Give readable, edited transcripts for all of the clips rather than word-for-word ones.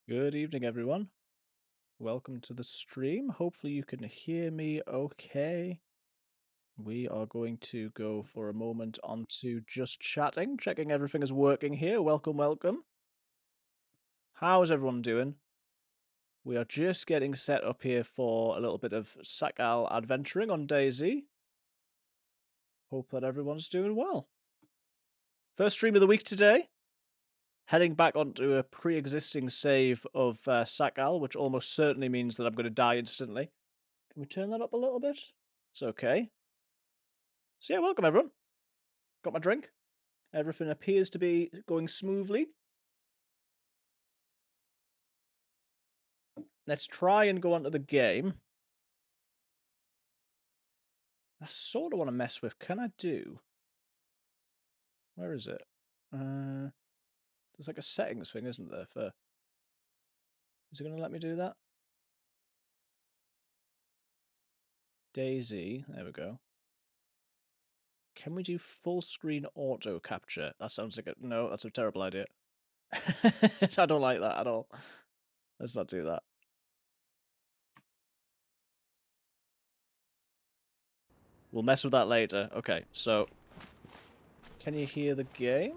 Good evening, everyone. Welcome to the stream. Hopefully, you can hear me okay. We are going to go for a moment onto just chatting, checking everything is working here. Welcome, welcome. How's everyone doing? We are just getting set up here for a little bit of Sakhal adventuring on DayZ. Hope that everyone's doing well. First stream of the week today. Heading back onto a pre-existing save of Sakhal, which almost certainly means that I'm going to die instantly. Can we turn that up a little bit? It's okay. So yeah, welcome everyone. Got my drink. Everything appears to be going smoothly. Let's try and go on to the game. I sort of want to mess with. Can I do? Where is it? There's like a settings thing, isn't there? For is it going to let me do that? DayZ. There we go. Can we do full screen auto capture? That sounds like a no. That's a terrible idea. I don't like that at all. Let's not do that. We'll mess with that later. Okay, so can you hear the game?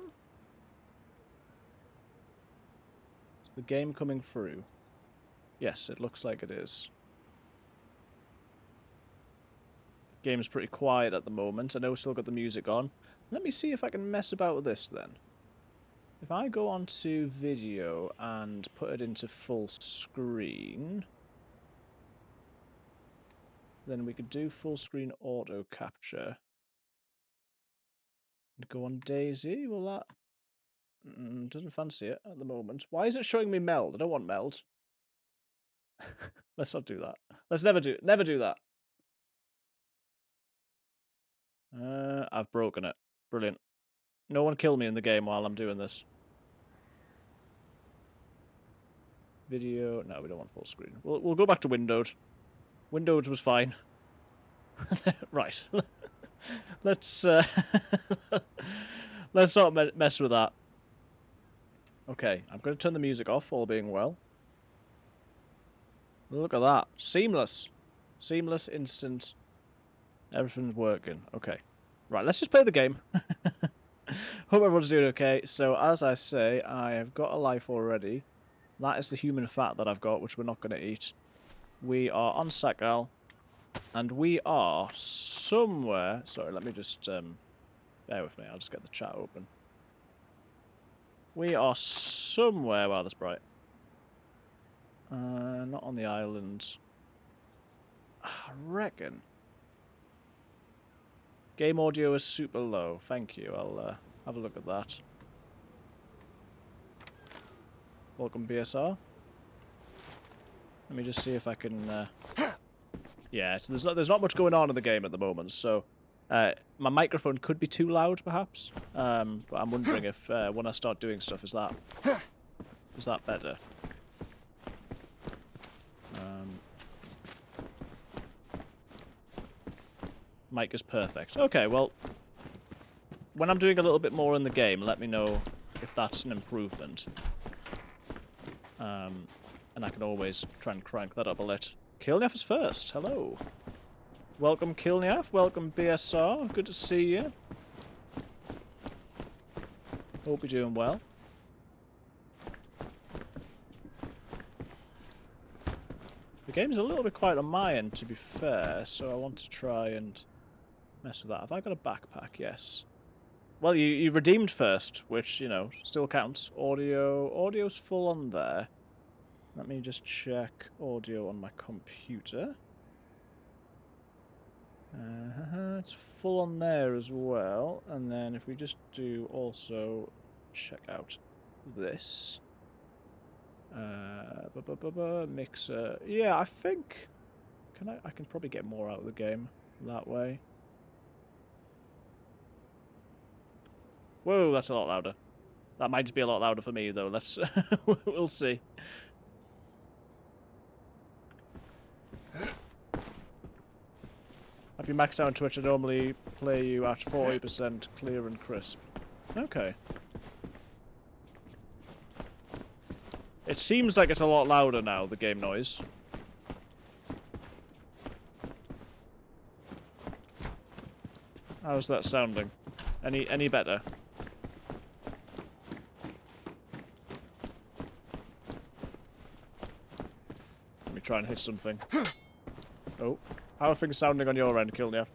Is the game coming through? Yes, it looks like it is. Game's pretty quiet at the moment. I know we've still got the music on. Let me see if I can mess about with this then. If I go onto video and put it into full screen, then we could do full screen auto capture. And go on DayZ. Will that... doesn't fancy it at the moment. Why is it showing me meld? I don't want meld. Let's not do that. Let's never do that. I've broken it. Brilliant. No one kill me in the game while I'm doing this. Video. No, we don't want full screen. We'll go back to windowed. Windowed was fine. Right. let's let's not mess with that. Okay, I'm going to turn the music off, all being well. Look at that. Seamless. Seamless, instant. Everything's working. Okay. Right, let's just play the game. Hope everyone's doing okay. So, as I say, I have got a life already. That is the human fat that I've got, which we're not going to eat. We are on Sakhal. And we are somewhere... Sorry, let me just... bear with me, I'll just get the chat open. We are somewhere... Wow, that's bright. Not on the island. I reckon. Game audio is super low. Thank you. I'll have a look at that. Welcome, BSR. Let me just see if I can... Yeah, so there's not much going on in the game at the moment, so... my microphone could be too loud, perhaps. But I'm wondering if when I start doing stuff, is that better? Mic is perfect. Okay, well, when I'm doing a little bit more in the game, let me know if that's an improvement. And I can always try and crank that up a lit. Kilniaf is first. Hello. Welcome, Kilniaf. Welcome, BSR. Good to see you. Hope you're doing well. The game's a little bit quiet on my end, to be fair, so I want to try and mess with that. Have I got a backpack? Yes. Well, you redeemed first, which, you know, still counts. Audio's full on there. Let me just check audio on my computer. It's full on there as well. And then if we just do also check out this. Mixer. Yeah, I think... I can probably get more out of the game that way. Whoa, that's a lot louder. That might just be a lot louder for me, though. Let's... we'll see. If you max out on Twitch, I normally play you at 40% clear and crisp. Okay. It seems like it's a lot louder now, the game noise. How's that sounding? Any better? Let me try and hit something. Oh. How are things sounding on your end, Kilnev?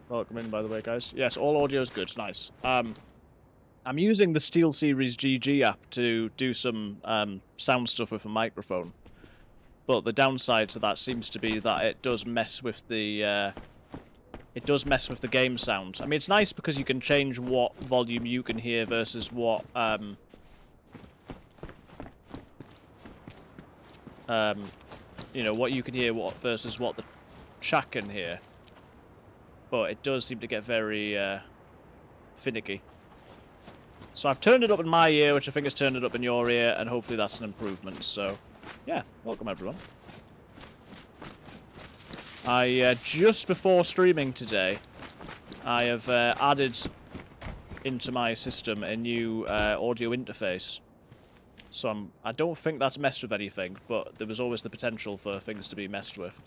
Welcome in, by the way, guys. Yes, all audio is good. Nice. I'm using the SteelSeries GG app to do some sound stuff with a microphone. But the downside to that seems to be that it does mess with the game sound. I mean, it's nice because you can change what volume you can hear versus what you know, what you can hear versus what the chat can hear. But it does seem to get very finicky. So I've turned it up in my ear, which I think has turned it up in your ear, and hopefully that's an improvement. So, yeah, welcome everyone. Just before streaming today, I have added into my system a new audio interface. So I don't think that's messed with anything, but there was always the potential for things to be messed with.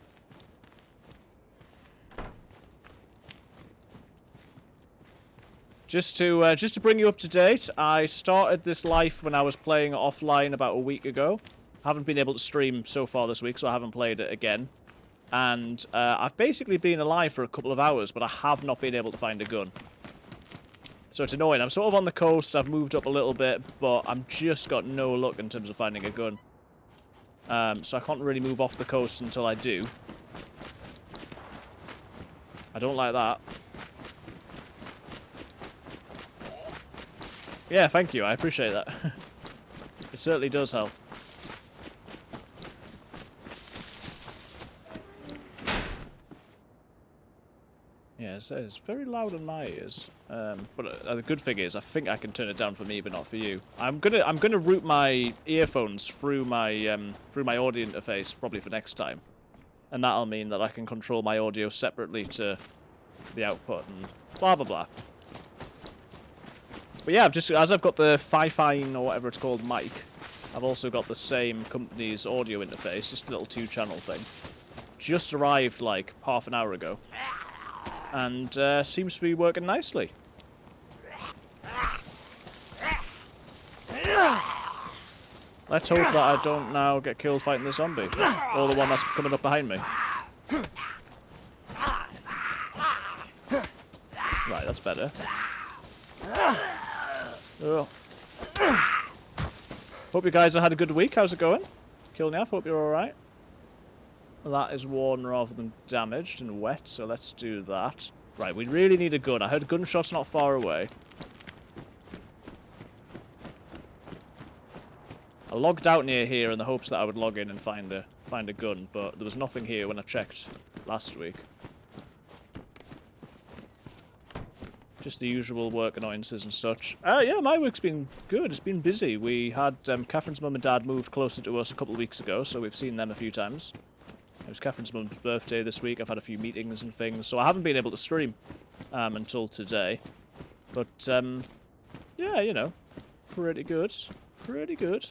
Just to bring you up to date, I started this life when I was playing offline about a week ago. Haven't been able to stream so far this week, so I haven't played it again. And I've basically been alive for a couple of hours, but I have not been able to find a gun. So it's annoying. I'm sort of on the coast, I've moved up a little bit, but I'm just got no luck in terms of finding a gun. So I can't really move off the coast until I do. I don't like that. Yeah, thank you. I appreciate that. It certainly does help. Yeah, it's very loud in my ears. But the good thing is, I think I can turn it down for me, but not for you. I'm gonna route my earphones through my audio interface probably for next time, and that'll mean that I can control my audio separately to the output and blah blah blah. But yeah, as I've got the Fi-Fine or whatever it's called mic, I've also got the same company's audio interface, just a little 2-channel thing. Just arrived like half an hour ago, and seems to be working nicely. Let's hope that I don't now get killed fighting the zombie, or the one that's coming up behind me. Right, that's better. Oh. Hope you guys have had a good week. How's it going? Kilnev, hope you're alright. That is worn rather than damaged and wet, so let's do that. Right, we really need a gun. I heard gunshots not far away. I logged out near here in the hopes that I would log in and find a gun, but there was nothing here when I checked last week. Just the usual work annoyances and such. Yeah, my work's been good. It's been busy. We had Catherine's mum and dad moved closer to us a couple of weeks ago, so we've seen them a few times. It was Catherine's mum's birthday this week. I've had a few meetings and things, so I haven't been able to stream until today. But, yeah, you know, pretty good. Pretty good.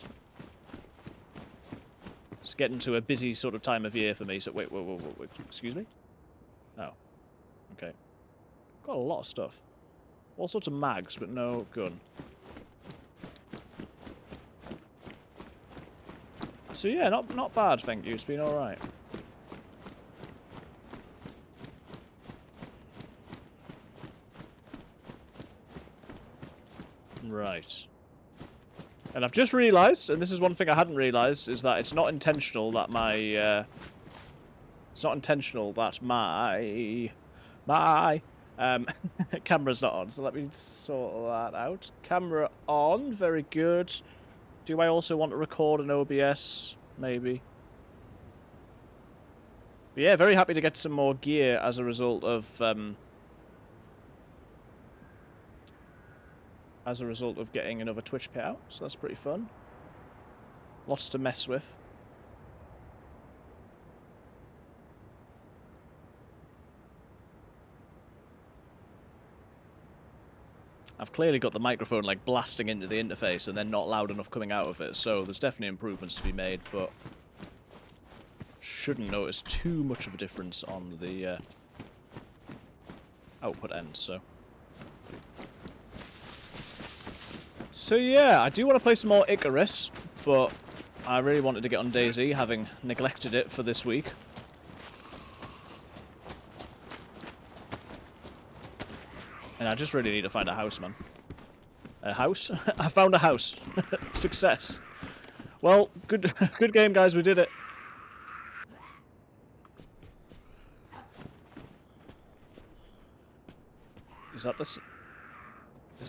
It's getting to a busy sort of time of year for me, so wait, excuse me? Oh. Okay. Got a lot of stuff. All sorts of mags, but no gun. So yeah, not bad, thank you. It's been alright. Right. And I've just realised, and this is one thing I hadn't realised, is that it's not intentional that my camera's not on, so let me sort that out. Camera on, very good. Do I also want to record an OBS? Maybe. But yeah, very happy to get some more gear as a result of getting another Twitch payout, so that's pretty fun. Lots to mess with. I've clearly got the microphone like blasting into the interface and then not loud enough coming out of it, so there's definitely improvements to be made, but shouldn't notice too much of a difference on the output end, so. So yeah, I do want to play some more Icarus, but I really wanted to get on DayZ, having neglected it for this week. And I just really need to find a house, man. A house? I found a house. Success. Well, good game, guys. We did it. Is that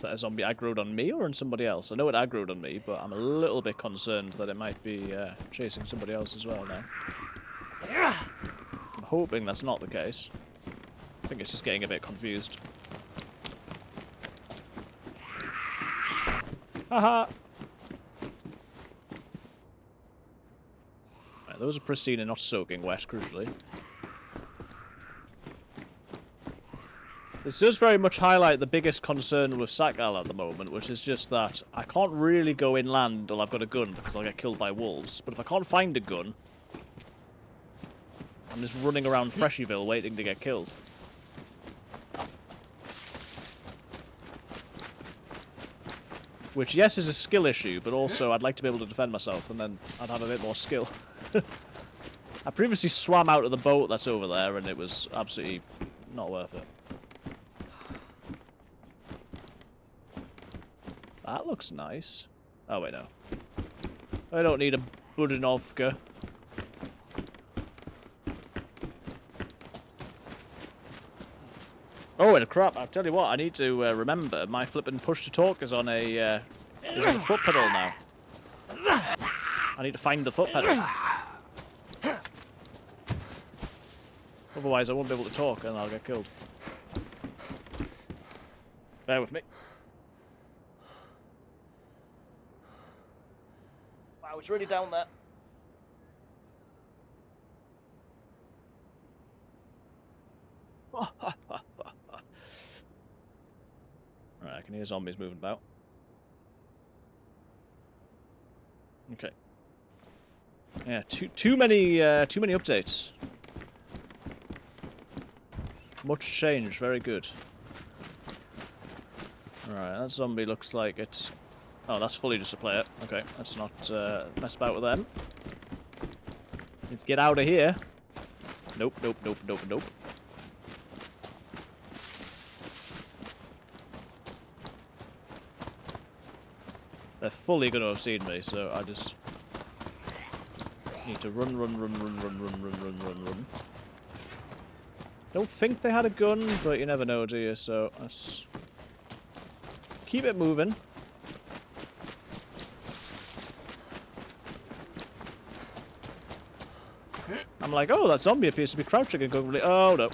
a zombie aggroed on me or on somebody else? I know it aggroed on me, but I'm a little bit concerned that it might be chasing somebody else as well now. I'm hoping that's not the case. I think it's just getting a bit confused. Haha! Right, those are pristine and not soaking wet, crucially. This does very much highlight the biggest concern with Sakhal at the moment, which is just that I can't really go inland until I've got a gun because I'll get killed by wolves. But if I can't find a gun, I'm just running around Freshyville waiting to get killed. Which, yes, is a skill issue, but also I'd like to be able to defend myself, and then I'd have a bit more skill. I previously swam out of the boat that's over there, and it was absolutely not worth it. That looks nice. Oh, wait, no. I don't need a Budinovka. Oh, and crap, I'll tell you what, I need to remember my flipping push to talk is on a foot pedal now. I need to find the foot pedal. Otherwise I won't be able to talk and I'll get killed. Bear with me. Wow, it's really down there. Right, I can hear zombies moving about. Okay. Yeah, too many updates. Much change, very good. Alright, that zombie looks like it's... Oh, that's fully just a player. Okay, let's not mess about with them. Let's get out of here. Nope, nope, nope, nope, nope. They're fully going to have seen me, so I just need to run. Don't think they had a gun, but you never know, do you? So let's keep it moving. I'm like, oh, that zombie appears to be crouching and going, oh no.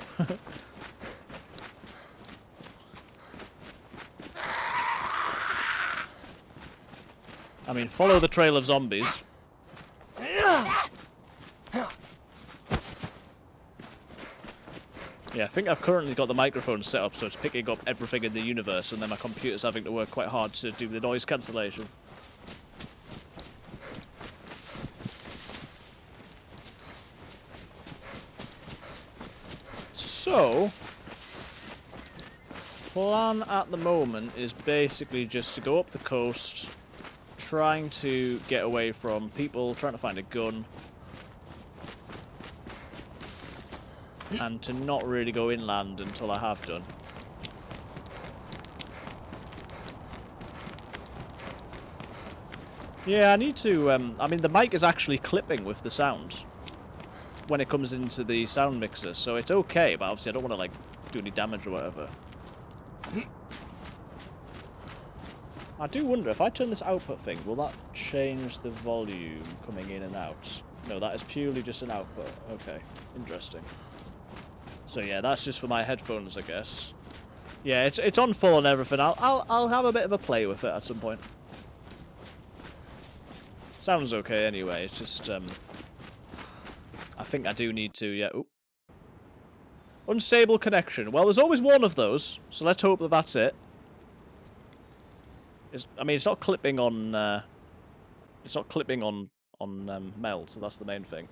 I mean, follow the trail of zombies. Yeah, I think I've currently got the microphone set up so it's picking up everything in the universe, and then my computer's having to work quite hard to do the noise cancellation. So, plan at the moment is basically just to go up the coast, trying to get away from people, trying to find a gun, and to not really go inland until I have done. Yeah, I need to, I mean, the mic is actually clipping with the sound when it comes into the sound mixer, so it's okay, but obviously I don't want to, like, do any damage or whatever. I do wonder, if I turn this output thing, will that change the volume coming in and out? No, that is purely just an output. Okay, interesting. So yeah, that's just for my headphones, I guess. Yeah, it's on full and everything. I'll have a bit of a play with it at some point. Sounds okay anyway. It's just I think I do need to. Yeah. Oop. Unstable connection. Well, there's always one of those, so let's hope that that's it. I mean, it's not clipping on. It's not clipping on meld, so that's the main thing.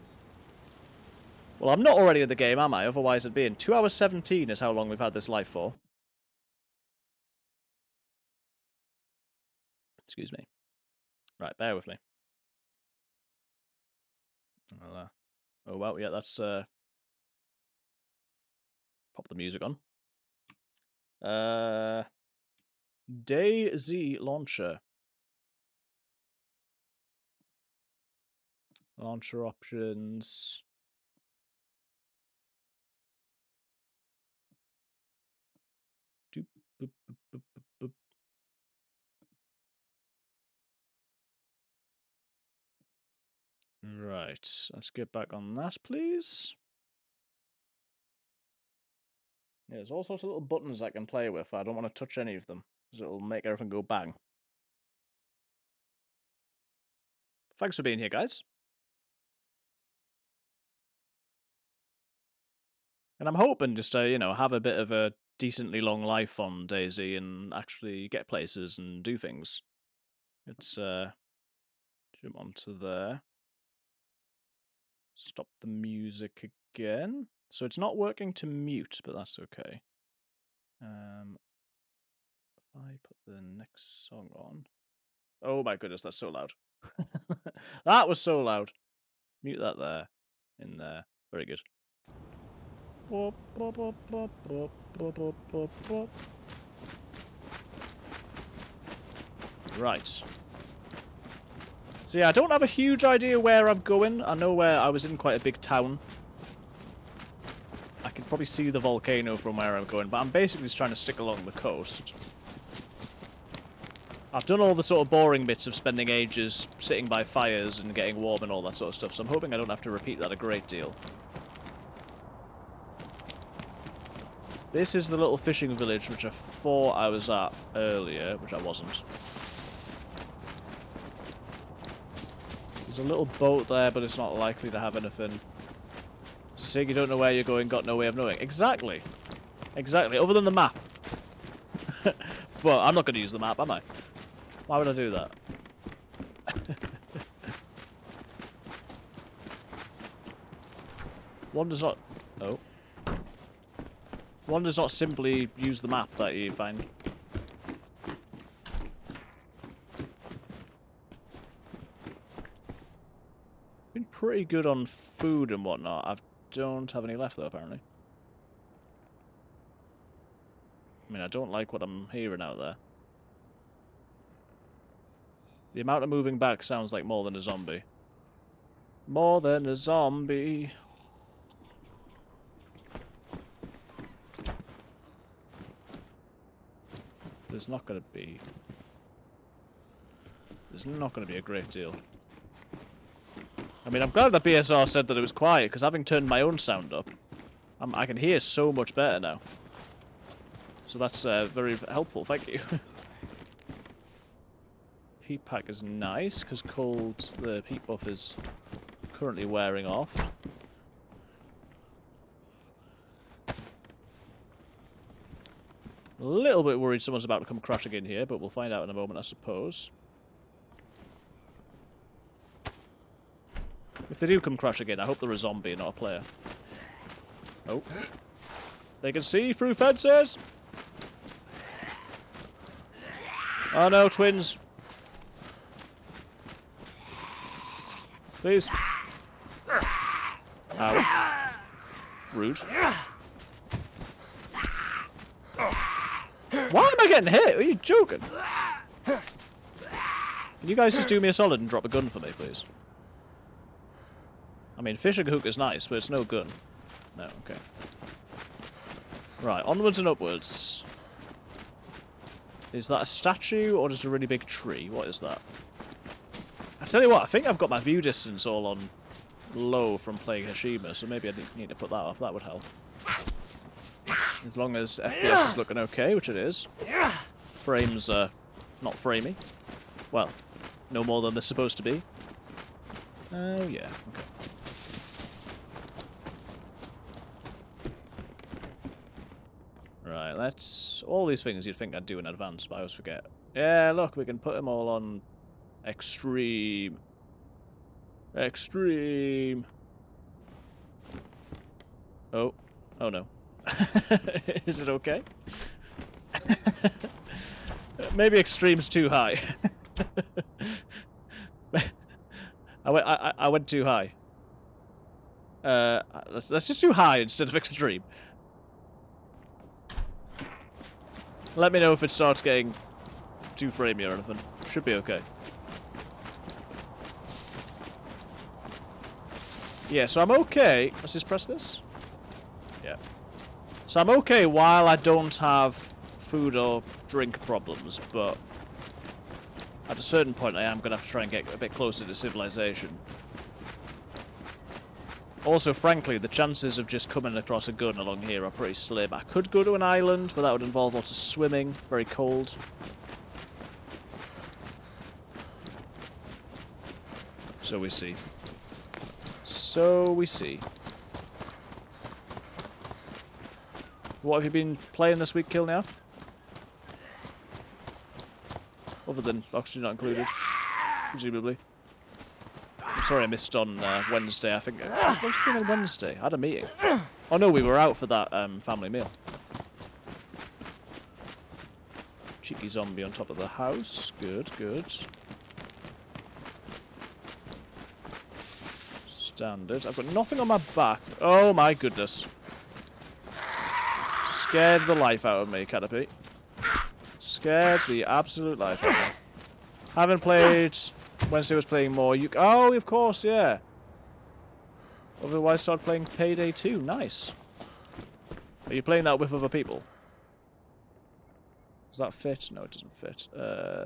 Well, I'm not already in the game, am I? Otherwise, it'd be in 2 hours 17 is how long we've had this live for. Excuse me. Right, bear with me. Well, oh well, yeah, that's pop the music on. DayZ launcher. Launcher options. Doop, boop, boop, boop, boop, boop. Right, let's get back on that, please. Yeah, there's all sorts of little buttons I can play with. I don't want to touch any of them, because it'll make everything go bang. Thanks for being here, guys. And I'm hoping just to, you know, have a bit of a decently long life on DayZ and actually get places and do things. Let's jump onto there. Stop the music again. So it's not working to mute, but that's okay. If I put the next song on. Oh my goodness, that's so loud. That was so loud. Mute that there. In there. Very good. Right. So yeah, I don't have a huge idea where I'm going. I know where I was in quite a big town. I can probably see the volcano from where I'm going, but I'm basically just trying to stick along the coast. I've done all the sort of boring bits of spending ages sitting by fires and getting warm and all that sort of stuff, so I'm hoping I don't have to repeat that a great deal. This is the little fishing village which I thought I was at earlier, which I wasn't. There's a little boat there, but it's not likely to have anything. So saying you don't know where you're going, got no way of knowing. Exactly. Exactly. Other than the map. Well, I'm not going to use the map, am I? Why would I do that? One does not... Oh. One does not simply use the map that you find. Been pretty good on food and whatnot. I don't have any left though, apparently. I mean, I don't like what I'm hearing out there. The amount of moving back sounds like more than a zombie. More than a zombie. There's not going to be... There's not going to be a great deal. I mean, I'm glad that BSR said that it was quiet, because having turned my own sound up, I can hear so much better now. So that's very helpful, thank you. Heat pack is nice, because the heat buff is currently wearing off. A little bit worried someone's about to come crashing in here, but we'll find out in a moment, I suppose. If they do come crashing in, I hope they're a zombie, not a player. Oh. They can see through fences! Oh no, twins! Please. Ow. Rude. Why am I getting hit? Are you joking? Can you guys just do me a solid and drop a gun for me, please? I mean, fishing hook is nice, but it's no gun. No, okay. Right, onwards and upwards. Is that a statue or just a really big tree? What is that? I tell you what, I think I've got my view distance all on low from playing Hashima, so maybe I need to put that off. That would help. As long as FPS is looking okay, which it is. Frames are not framey. Well, no more than they're supposed to be. Oh, yeah, okay. Right, let's... All these things you'd think I'd do in advance, but I always forget. Yeah, look, we can put them all on extreme. Extreme. Oh. Oh no. Is it okay? Maybe extreme's too high. I went too high. Let's just do high instead of extreme. Let me know if it starts getting too framey or anything. Should be okay. Yeah, so I'm okay. Let's just press this. Yeah. So I'm okay while I don't have food or drink problems, but at a certain point I am going to have to try and get a bit closer to civilization. Also, frankly, the chances of just coming across a gun along here are pretty slim. I could go to an island, but that would involve lots of swimming, very cold. So we see. So we see. What have you been playing this week, Kilneaf? Other than Oxygen Not Included, presumably. I'm sorry I missed on Wednesday, I think. What was I doing on Wednesday? I had a meeting. Oh no, we were out for that family meal. Cheeky zombie on top of the house. Good, good. Standard. I've got nothing on my back. Oh my goodness. Scared the life out of me, Caterpie. Scared the absolute life out of me. Haven't played... Wednesday was playing more. Oh, of course, yeah. Otherwise, start playing Payday 2. Nice. Are you playing that with other people? Does that fit? No, it doesn't fit.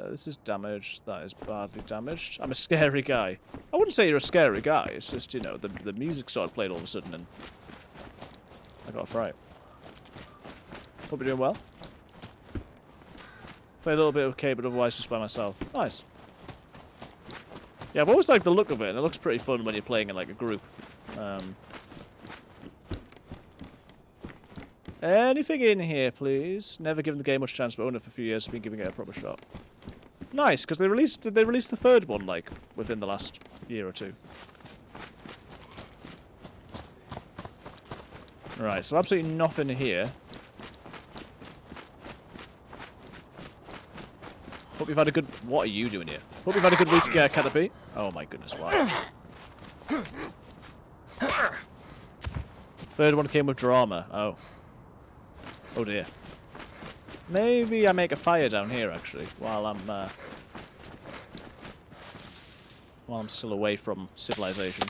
This is damaged. That is badly damaged. I'm a scary guy. I wouldn't say you're a scary guy. It's just, you know, the music started playing all of a sudden and I got a fright. Hope you're doing well. Play a little bit okay, but otherwise just by myself. Nice. Yeah, I've always liked the look of it, and it looks pretty fun when you're playing in like a group. Anything in here, please? Never given the game much chance, but owned it for a few years. I've been giving it a proper shot. Nice, because they released the third one like within the last year or two. Right, so absolutely nothing here. Hope you've had a good... What are you doing here? Hope you've had a good week, Caterpie. Oh my goodness, why? Third one came with drama. Oh. Oh dear. Maybe I make a fire down here, actually, while I'm still away from civilization.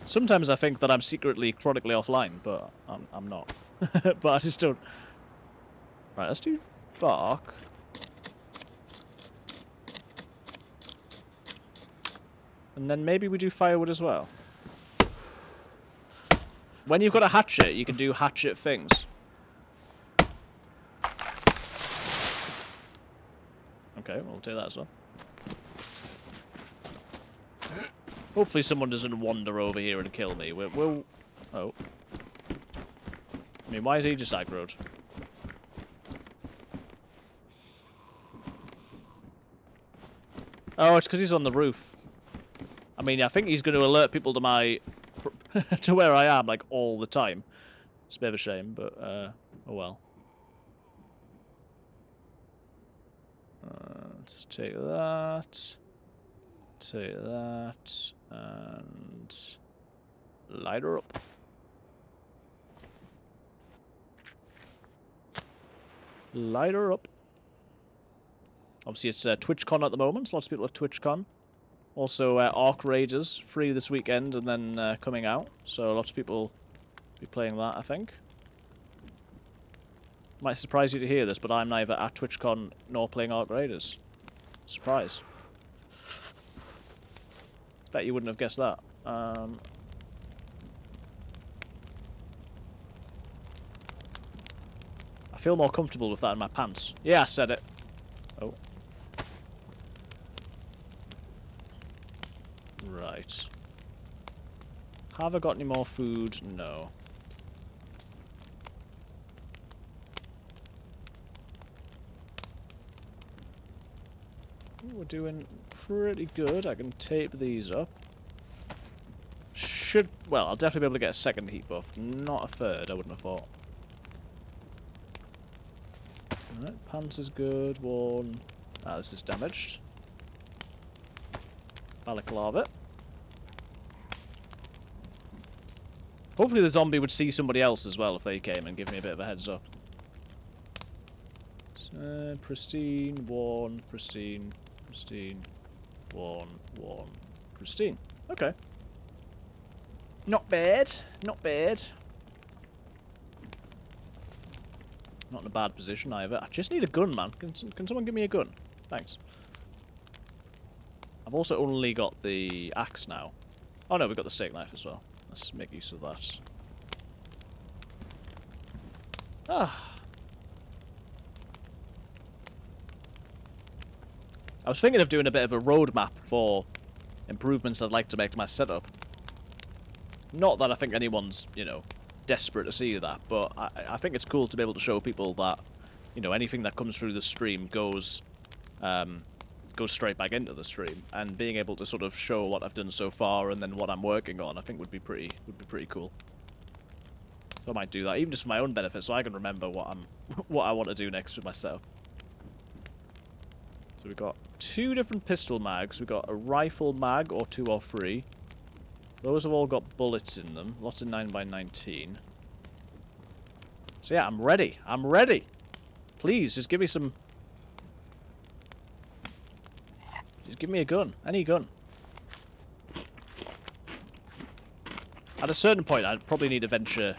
Sometimes I think that I'm secretly chronically offline, but I'm not. But I just don't. Right, let's do bark. And then maybe we do firewood as well. When you've got a hatchet, you can do hatchet things. Okay, we'll do that as well. Hopefully someone doesn't wander over here and kill me. We'll... Oh. I mean, why is he just aggroed? Oh, it's because he's on the roof. I mean, I think he's going to alert people to my... to where I am, like, all the time. It's a bit of a shame, but, oh well. Let's take that. Take that. And... light her up. Light her up. Obviously, it's TwitchCon at the moment. Lots of people at TwitchCon. Also, Arc Raiders, free this weekend and then coming out. So lots of people be playing that, I think. Might surprise you to hear this, but I'm neither at TwitchCon nor playing Arc Raiders. Surprise. Bet you wouldn't have guessed that. I feel more comfortable with that in my pants. Yeah, I said it. Oh. Right. Have I got any more food? No. we're doing pretty good. I can tape these up. Well, I'll definitely be able to get a second heat buff. Not a third, I wouldn't have thought. Alright, pants is good. One. Ah, this is damaged. Balaclava. Hopefully the zombie would see somebody else as well if they came and give me a bit of a heads up. So, pristine, one, pristine, pristine, one, pristine. Okay. Not bad. Not bad. Not in a bad position either. I just need a gun, man. Can someone give me a gun? Thanks. I've also only got the axe now. Oh no, we've got the steak knife as well. Let's make use of that. Ah. I was thinking of doing a bit of a roadmap for improvements I'd like to make to my setup. Not that I think anyone's, you know, desperate to see that, but I think it's cool to be able to show people that, you know, anything that comes through the stream goes straight back into the stream, and being able to sort of show what I've done so far and then what I'm working on, I think would be pretty cool. So I might do that, even just for my own benefit, so I can remember what I want to do next with my setup. So we've got 2 different pistol mags. We've got a rifle mag, or 2 or 3. Those have all got bullets in them. Lots of 9x19. So yeah, I'm ready. I'm ready. Please, just give me some... Just give me a gun. Any gun. At a certain point, I'd probably need to venture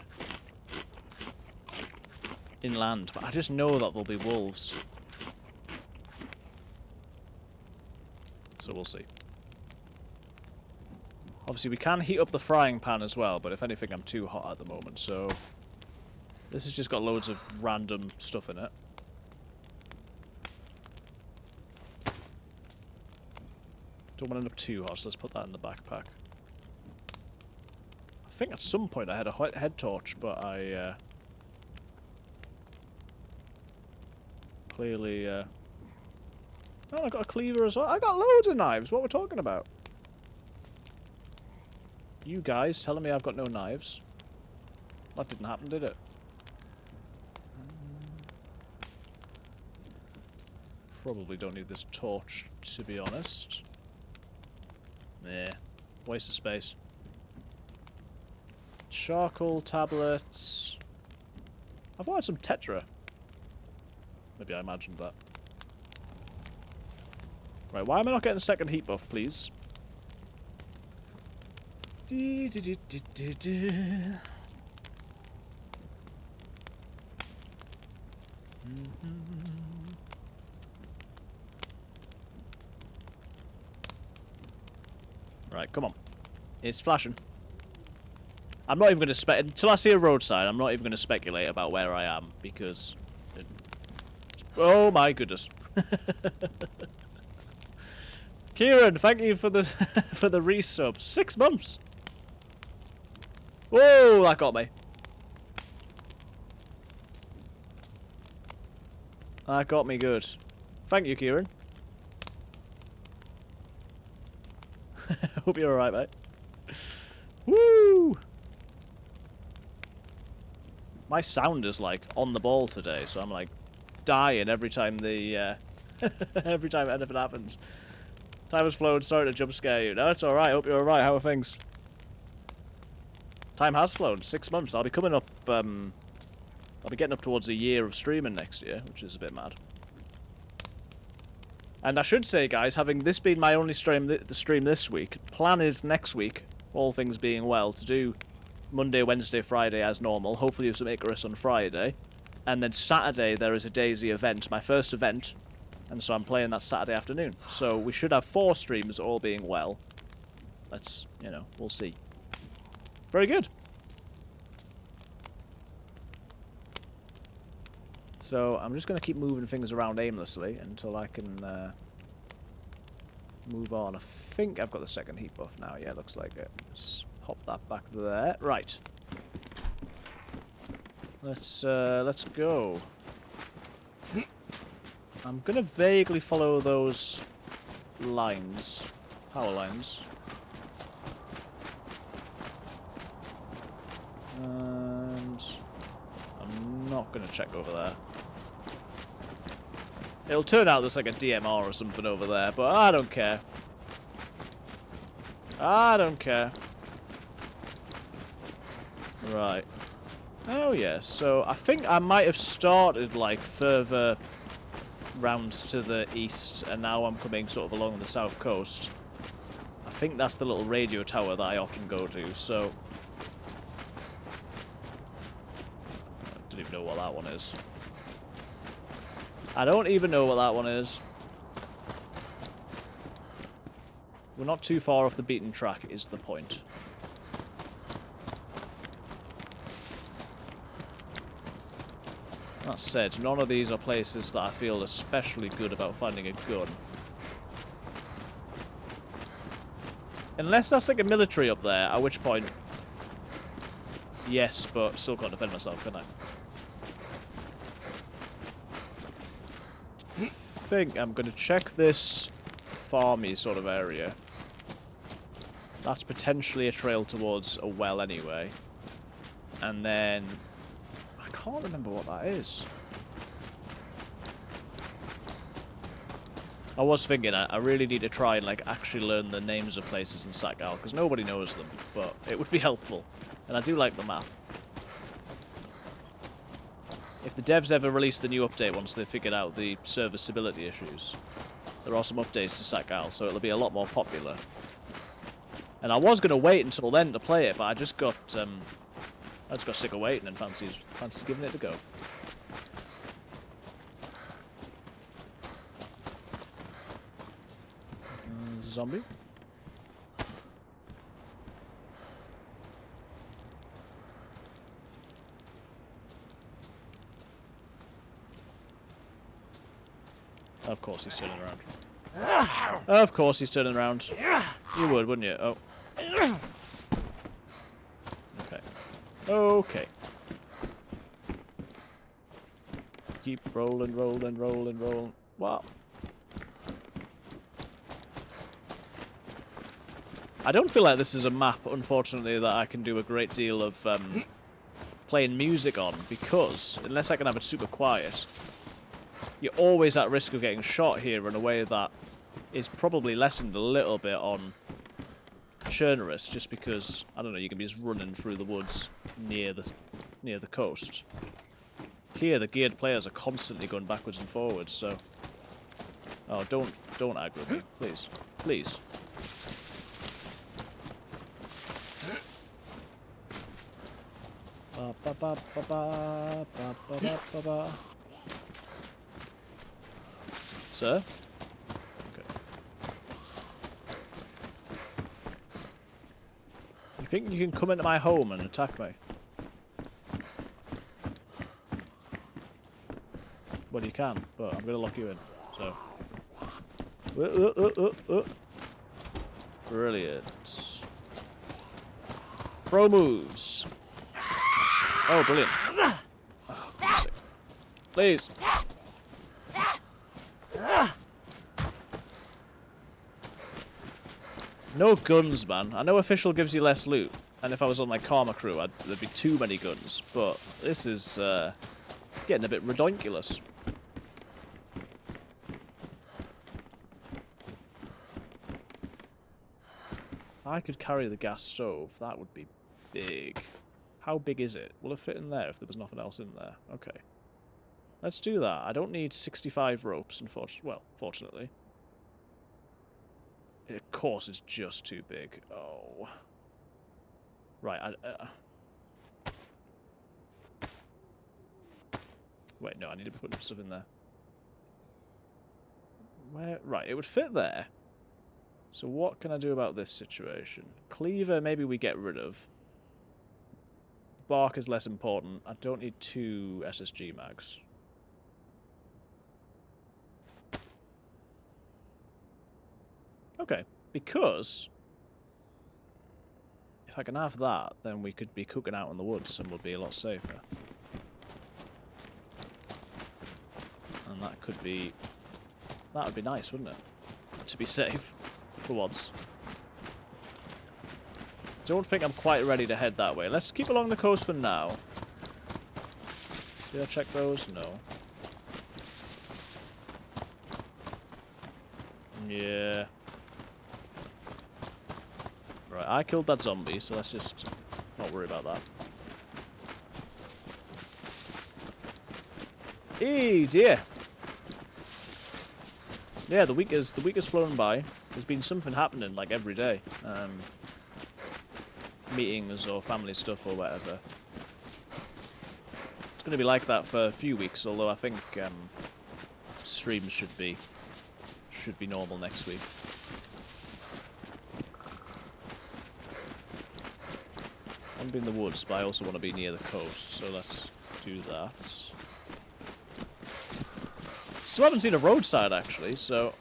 inland, but I just know that there'll be wolves. So we'll see. Obviously, we can heat up the frying pan as well, but if anything, I'm too hot at the moment, so... This has just got loads of random stuff in it. Don't want to end up too hot, so let's put that in the backpack. I think at some point I had a head torch, but I, clearly, Oh, I got a cleaver as well. I got loads of knives. What we're talking about? You guys telling me I've got no knives? That didn't happen, did it? Probably don't need this torch, to be honest. Nah, waste of space. Charcoal tablets. I've wanted some tetra. Maybe I imagined that. Right, why am I not getting a second heat buff, please? Right, come on. It's flashing. I'm not even going to until I see a road sign, I'm not even going to speculate about where I am, because... Oh my goodness. Kieran, thank you for the for the resub. 6 months. Whoa, that got me. That got me good. Thank you, Kieran. Hope you're alright, mate. Woo! My sound is like on the ball today, so I'm like dying every time the every time anything happens. Time has flown, sorry to jump scare you. No, it's alright, hope you're alright. How are things? Time has flown, 6 months. I'll be coming up, I'll be getting up towards a year of streaming next year, which is a bit mad. And I should say, guys, having this been my only stream, the stream this week, plan is next week, all things being well, to do Monday, Wednesday, Friday as normal. Hopefully with some Icarus on Friday. And then Saturday there is a DayZ event, my first event. And so I'm playing that Saturday afternoon. So we should have 4 streams, all being well. Let's, you know, we'll see. Very good. So I'm just going to keep moving things around aimlessly until I can move on. I think I've got the second heat buff now. Yeah, looks like it. Let's pop that back there. Right. Let's go. I'm gonna vaguely follow those lines. Power lines. And I'm not going to check over there. It'll turn out there's like a DMR or something over there, but I don't care. I don't care. Right. Oh yeah, so I think I might have started like further rounds to the east, and now I'm coming sort of along the south coast. I think that's the little radio tower that I often go to, so... I don't even know what that one is. I don't even know what that one is. We're not too far off the beaten track, is the point. That said, none of these are places that I feel especially good about finding a gun. Unless that's like a military up there, at which point... Yes, but still can't defend myself, can I? I think I'm going to check this farmy sort of area. That's potentially a trail towards a well anyway. And then... I can't remember what that is. I was thinking I really need to try and like actually learn the names of places in Sakhal, because nobody knows them, but it would be helpful. And I do like the map. If the devs ever release the new update once they've figured out the serviceability issues, there are some updates to Sakhal, so it'll be a lot more popular. And I was going to wait until then to play it, but I just got sick of waiting and fancied giving it a go. Zombie. Of course he's turning around. Of course he's turning around. You would, wouldn't you? Oh. Okay. Okay. Keep rolling, rolling, rolling, rolling. Wow. I don't feel like this is a map, unfortunately, that I can do a great deal of playing music on, because unless I can have it super quiet, you're always at risk of getting shot here in a way that is probably lessened a little bit on Chernarus, just because, I don't know, you can be just running through the woods near the coast. Here, the geared players are constantly going backwards and forwards, so... Oh, don't aggro me, please. Please. Ba ba ba ba ba ba ba ba ba ba. Sir? Okay. You think you can come into my home and attack me? Well, you can, but I'm going to lock you in, so... Brilliant. Pro moves. Oh, brilliant. Oh, please. No guns, man. I know official gives you less loot, and if I was on like Karma Crew, there'd be too many guns, but this is getting a bit redonkulous. I could carry the gas stove. That would be big. How big is it? Will it fit in there if there was nothing else in there? Okay. Let's do that. I don't need 65 ropes, fortunately. Of course, it's just too big. Oh. Right, Wait, no, I need to be putting stuff in there. Where? Right, it would fit there. So what can I do about this situation? Cleaver, maybe we get rid of. Bark is less important. I don't need 2 SSG mags. Okay, because if I can have that, then we could be cooking out in the woods and we'll be a lot safer. And that would be nice, wouldn't it? to be safe, for once. Don't think I'm quite ready to head that way. Let's keep along the coast for now. Did I check those? No. Yeah. Right, I killed that zombie, so let's just not worry about that. Hey, dear. Yeah, the week has flown by. There's been something happening like every day. Meetings or family stuff or whatever. It's going to be like that for a few weeks, although I think streams should be normal next week. I want to be in the woods, but I also want to be near the coast, so let's do that. Still haven't seen a roadside, actually, so...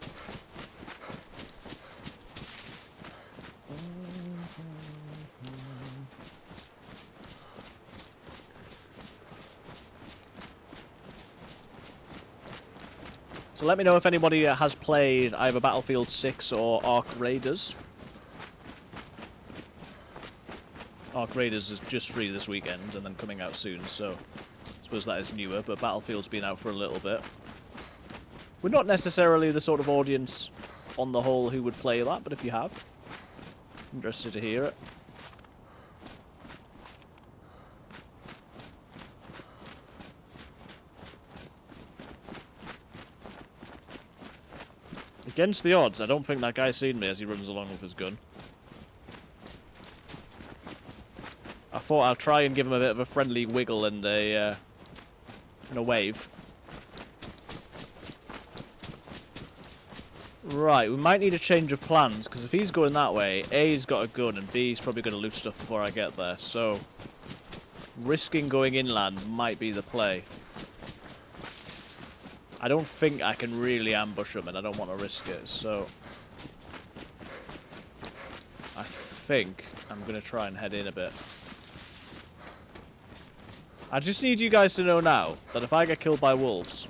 So let me know if anybody has played either Battlefield 6 or Ark Raiders. Ark Raiders is just free this weekend and then coming out soon, so I suppose that is newer, but Battlefield's been out for a little bit. We're not necessarily the sort of audience on the whole who would play that, but if you have, interested to hear it. Against the odds, I don't think that guy's seen me as he runs along with his gun. I thought I'll try and give him a bit of a friendly wiggle and a wave. Right, we might need a change of plans, because if he's going that way, A, he's got a gun, and B, he's probably going to loot stuff before I get there, so... risking going inland might be the play. I don't think I can really ambush him, and I don't want to risk it, so... I think I'm going to try and head in a bit. I just need you guys to know now that if I get killed by wolves,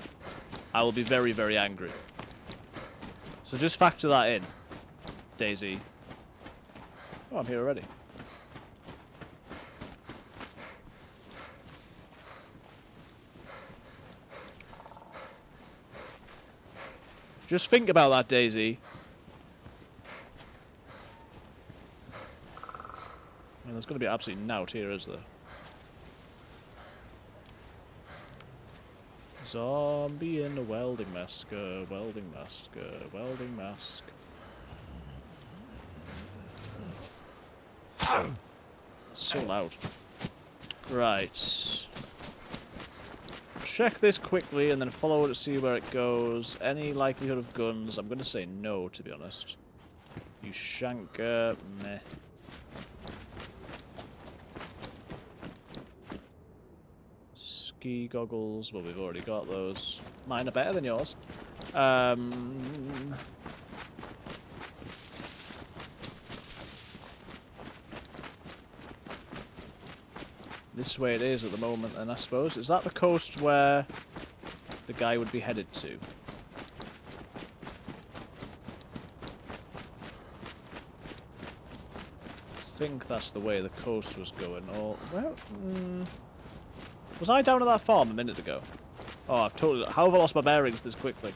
I will be very, very angry. So just factor that in, DayZ. Oh, I'm here already. Just think about that, DayZ. I mean, there's going to be absolutely nout here, is there? Zombie in a welding mask, welding mask, welding mask. So loud. Right. Check this quickly and then follow it to see where it goes. Any likelihood of guns? I'm going to say no, to be honest. You shanker, meh. Ski goggles, well, we've already got those. Mine are better than yours. This way it is at the moment, then I suppose. Is that the coast where the guy would be headed to? I think that's the way the coast was going. Or, well, was I down at that farm a minute ago? Oh, I've totally... How have I lost my bearings this quickly?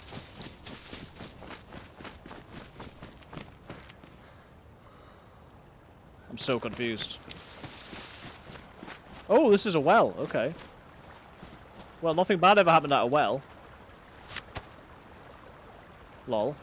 I'm so confused. Oh, this is a well. Okay. Well, nothing bad ever happened at a well. Lol.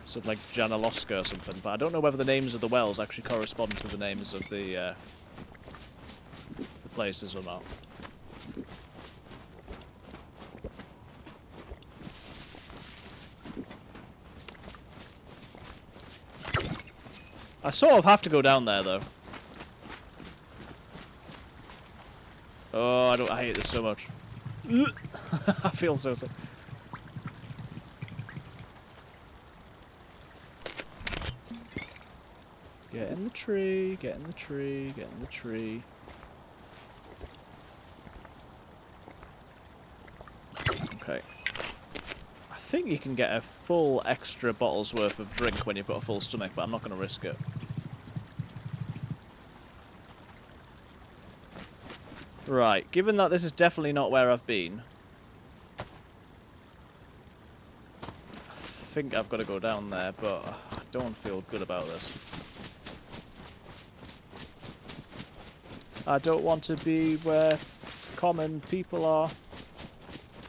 It's like Janaloska or something, but I don't know whether the names of the wells actually correspond to the names of the places or not. I sort of have to go down there, though. Oh, I hate this so much. I feel so sick. Get in the tree, get in the tree, get in the tree. Okay. I think you can get a full extra bottle's worth of drink when you've got a full stomach, but I'm not going to risk it. Right, given that this is definitely not where I've been, I think I've got to go down there, but I don't feel good about this. I don't want to be where common people are,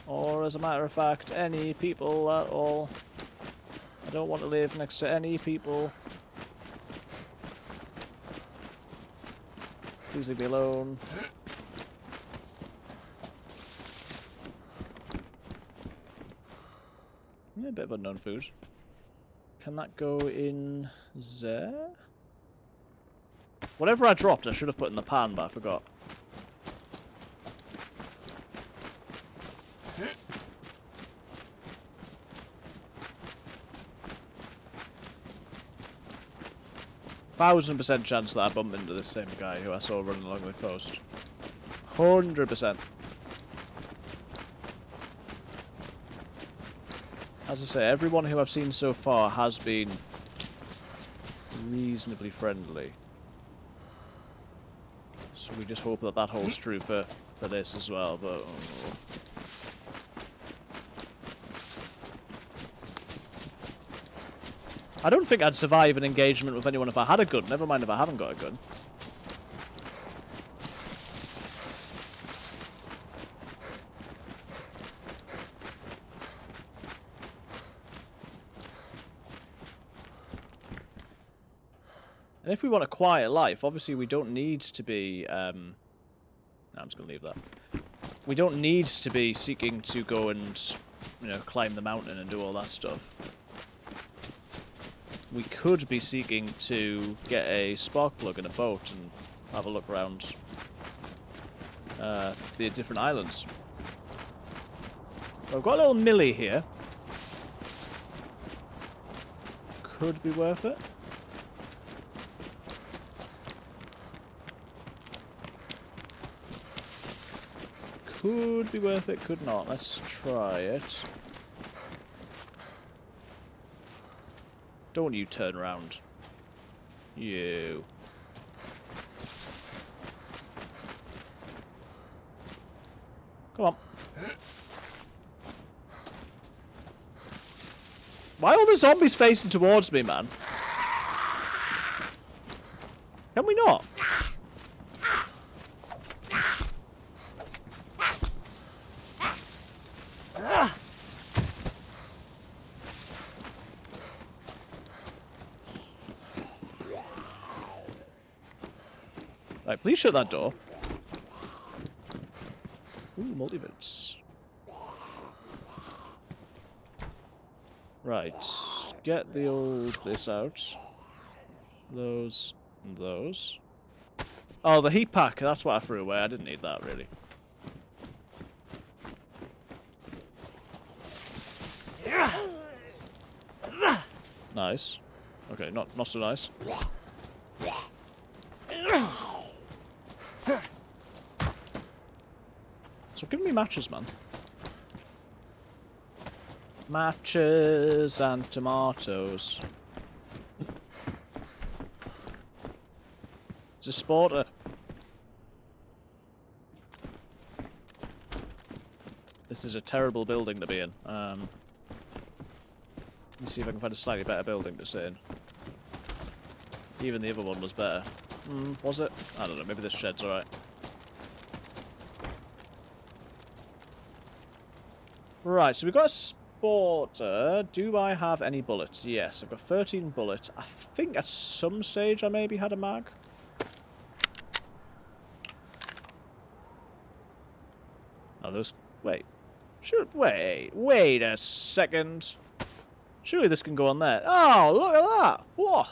or as a matter of fact, any people at all. I don't want to live next to any people. Please leave me alone. Yeah, a bit of unknown food. Can that go in there? Whatever I dropped, I should have put in the pan, but I forgot. %1,000% chance that I bump into the same guy who I saw running along the coast. 100%. As I say, everyone who I've seen so far has been reasonably friendly. So we just hope that that holds true for this as well, but... Oh. I don't think I'd survive an engagement with anyone if I had a gun, never mind if I haven't got a gun. And if we want a quiet life, obviously we don't need to be... I'm just going to leave that. We don't need to be seeking to go and, you know, climb the mountain and do all that stuff. We could be seeking to get a spark plug and a boat and have a look around the different islands. Well, I've got a little Millie here. Could be worth it. Could be worth it, could not. Let's try it. Don't you turn around. You. Come on. Why are all the zombies facing towards me, man? Can we not? Right, please shut that door. Ooh, multivits. Right, get the old this out. Those and those. Oh, the heat pack, that's what I threw away. I didn't need that, really. Nice. Okay, not so nice. So give me matches, man. Matches and tomatoes. It's a sporter. This is a terrible building to be in. Let me see if I can find a slightly better building to sit in. Even the other one was better. Was it? I don't know, maybe this shed's alright. Right, so we've got a sporter. Do I have any bullets? Yes, I've got 13 bullets. I think at some stage I maybe had a mag. Oh, those... Wait. Wait a second. Surely this can go on there. Oh, look at that! Whoa!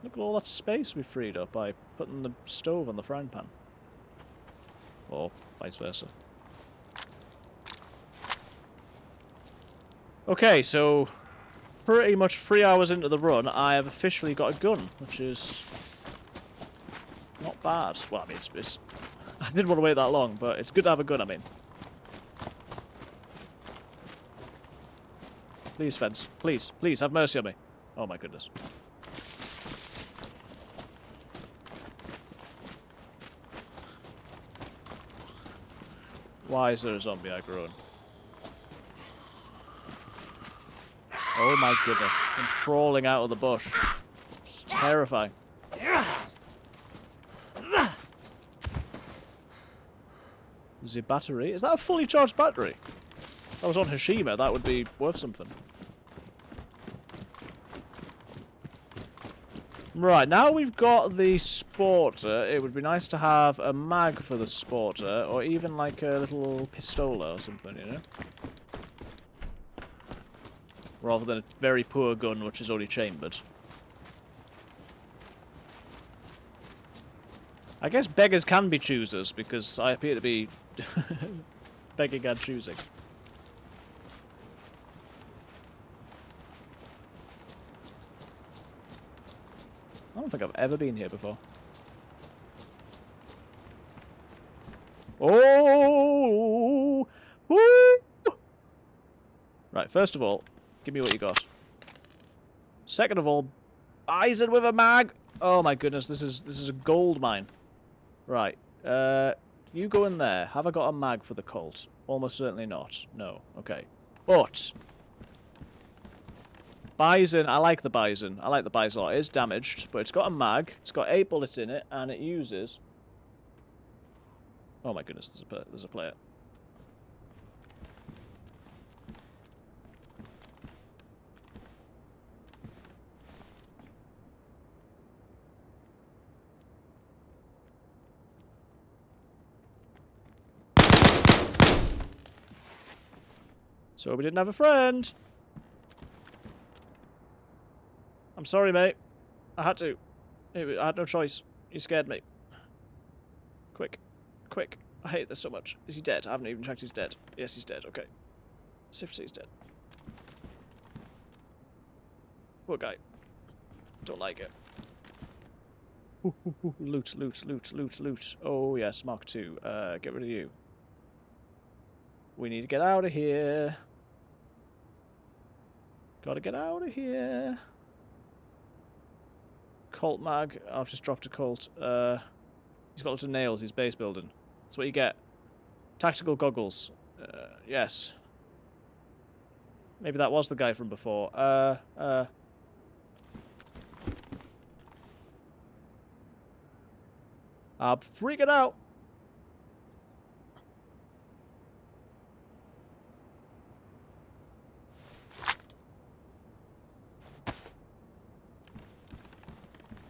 Look at all that space we freed up by putting the stove on the frying pan. Or vice versa. Okay, so pretty much 3 hours into the run, I have officially got a gun, which is not bad. Well, I mean, it's I didn't want to wait that long, but it's good to have a gun, I mean. Please, fence. Please, please, have mercy on me. Oh my goodness. Why is there a zombie I grown? Oh my goodness. I'm crawling out of the bush. It's terrifying. The battery? Is that a fully charged battery? If I was on Hashima, that would be worth something. Right, now we've got the Sporter, it would be nice to have a mag for the Sporter, or even like a little pistola or something, you know? Rather than a very poor gun which is only chambered. I guess beggars can be choosers, because I appear to be begging and choosing. I don't think I've ever been here before. Oh! Woo! Right, first of all, give me what you got. Second of all, Bison with a mag! Oh my goodness, this is a gold mine. Right, you go in there. Have I got a mag for the Colt? Almost certainly not. No, okay. But Bison, I like the Bison. I like the Bison a lot. It is damaged, but it's got a mag. It's got 8 bullets in it, and it uses... Oh my goodness, there's a player. So we didn't have a friend. I'm sorry, mate. I had to. I had no choice. You scared me. Quick. Quick. I hate this so much. Is he dead? I haven't even checked he's dead. Yes, he's dead. Okay. Sifty he's dead. Poor guy. Don't like it. Ooh, ooh, ooh. Loot, loot, loot, loot, loot. Oh, yes, Mark II. Get rid of you. We need to get out of here. Gotta get out of here. Colt mag. I've just dropped a Colt. He's got lots of nails. He's base building. That's what you get. Tactical goggles. Yes. Maybe that was the guy from before. I'm freaking out.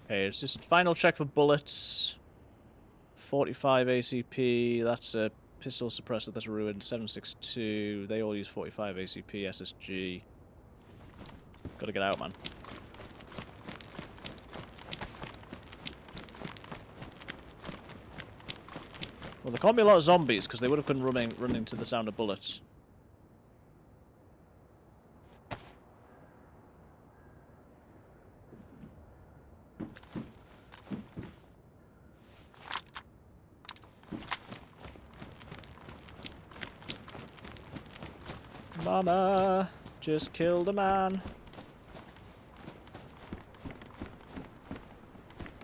Okay, it's just final check for bullets. 45 ACP. That's a pistol suppressor. That's a ruined 7.62. They all use 45 ACP SSG. Gotta get out, man. Well, there can't be a lot of zombies because they would have been running to the sound of bullets. Mama just killed a man.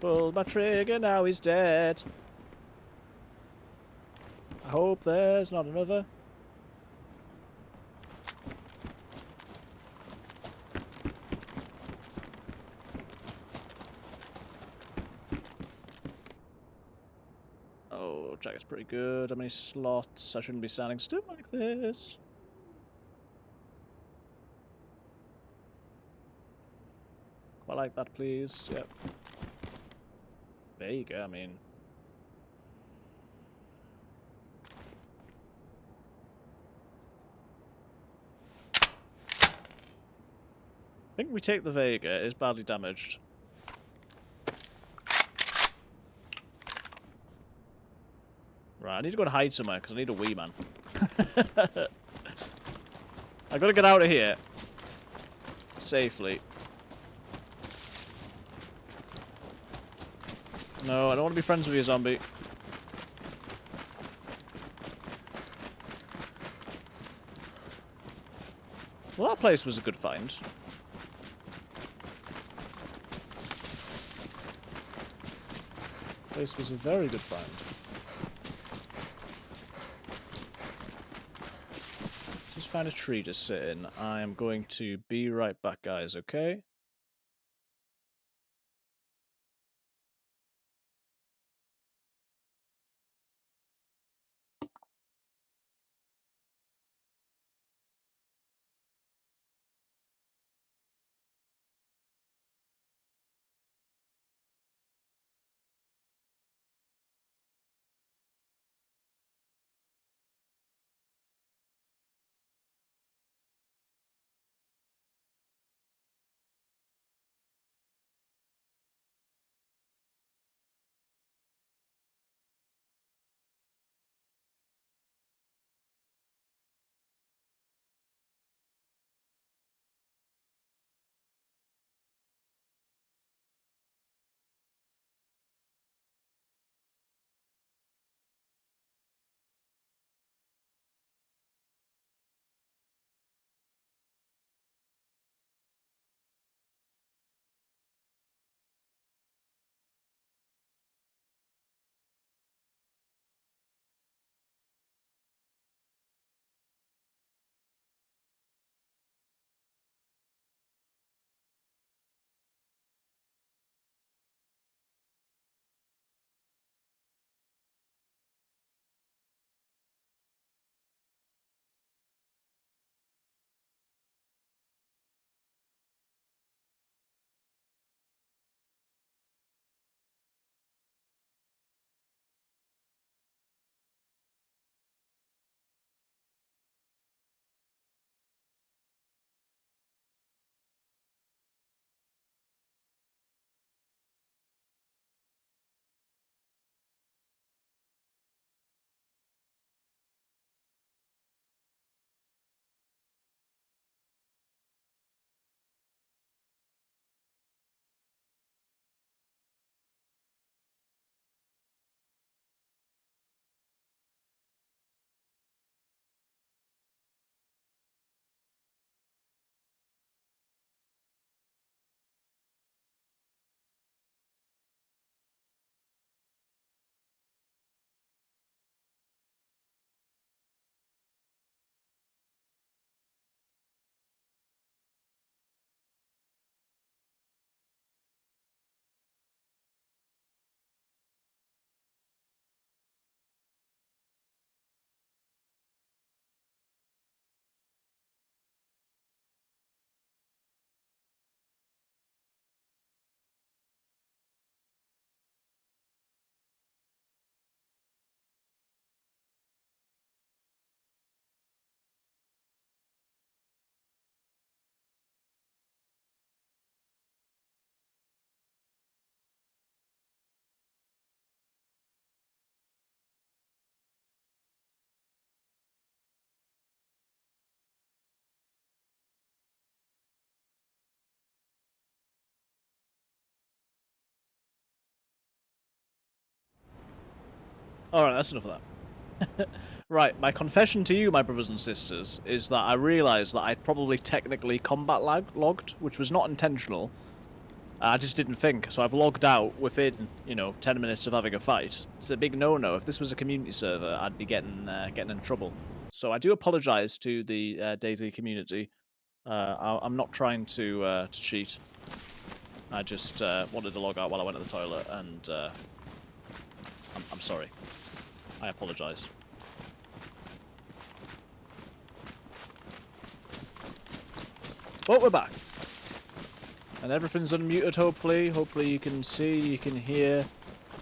Pulled my trigger, now he's dead. I hope there's not another. Oh, jacket's pretty good. How many slots? I shouldn't be standing still like this. Quite like that, please. Yep. There you go, I mean... I think we take the Vega. It is badly damaged. Right, I need to go and hide somewhere because I need a wee man. I gotta get out of here. Safely. No, I don't want to be friends with you, zombie. Well, that place was a good find. Place was a very good find. Just find a tree to sit in. I am going to be right back, guys, okay? Alright, that's enough of that. Right, my confession to you, my brothers and sisters, is that I realised that I probably technically combat logged, which was not intentional. I just didn't think, so I've logged out within, 10 minutes of having a fight. It's a big no-no. If this was a community server, I'd be getting in trouble. So I do apologise to the DayZ community. I'm not trying to cheat. I just wanted to log out while I went to the toilet, and I'm sorry. I apologise. But we're back. And everything's unmuted, hopefully. Hopefully you can see, you can hear.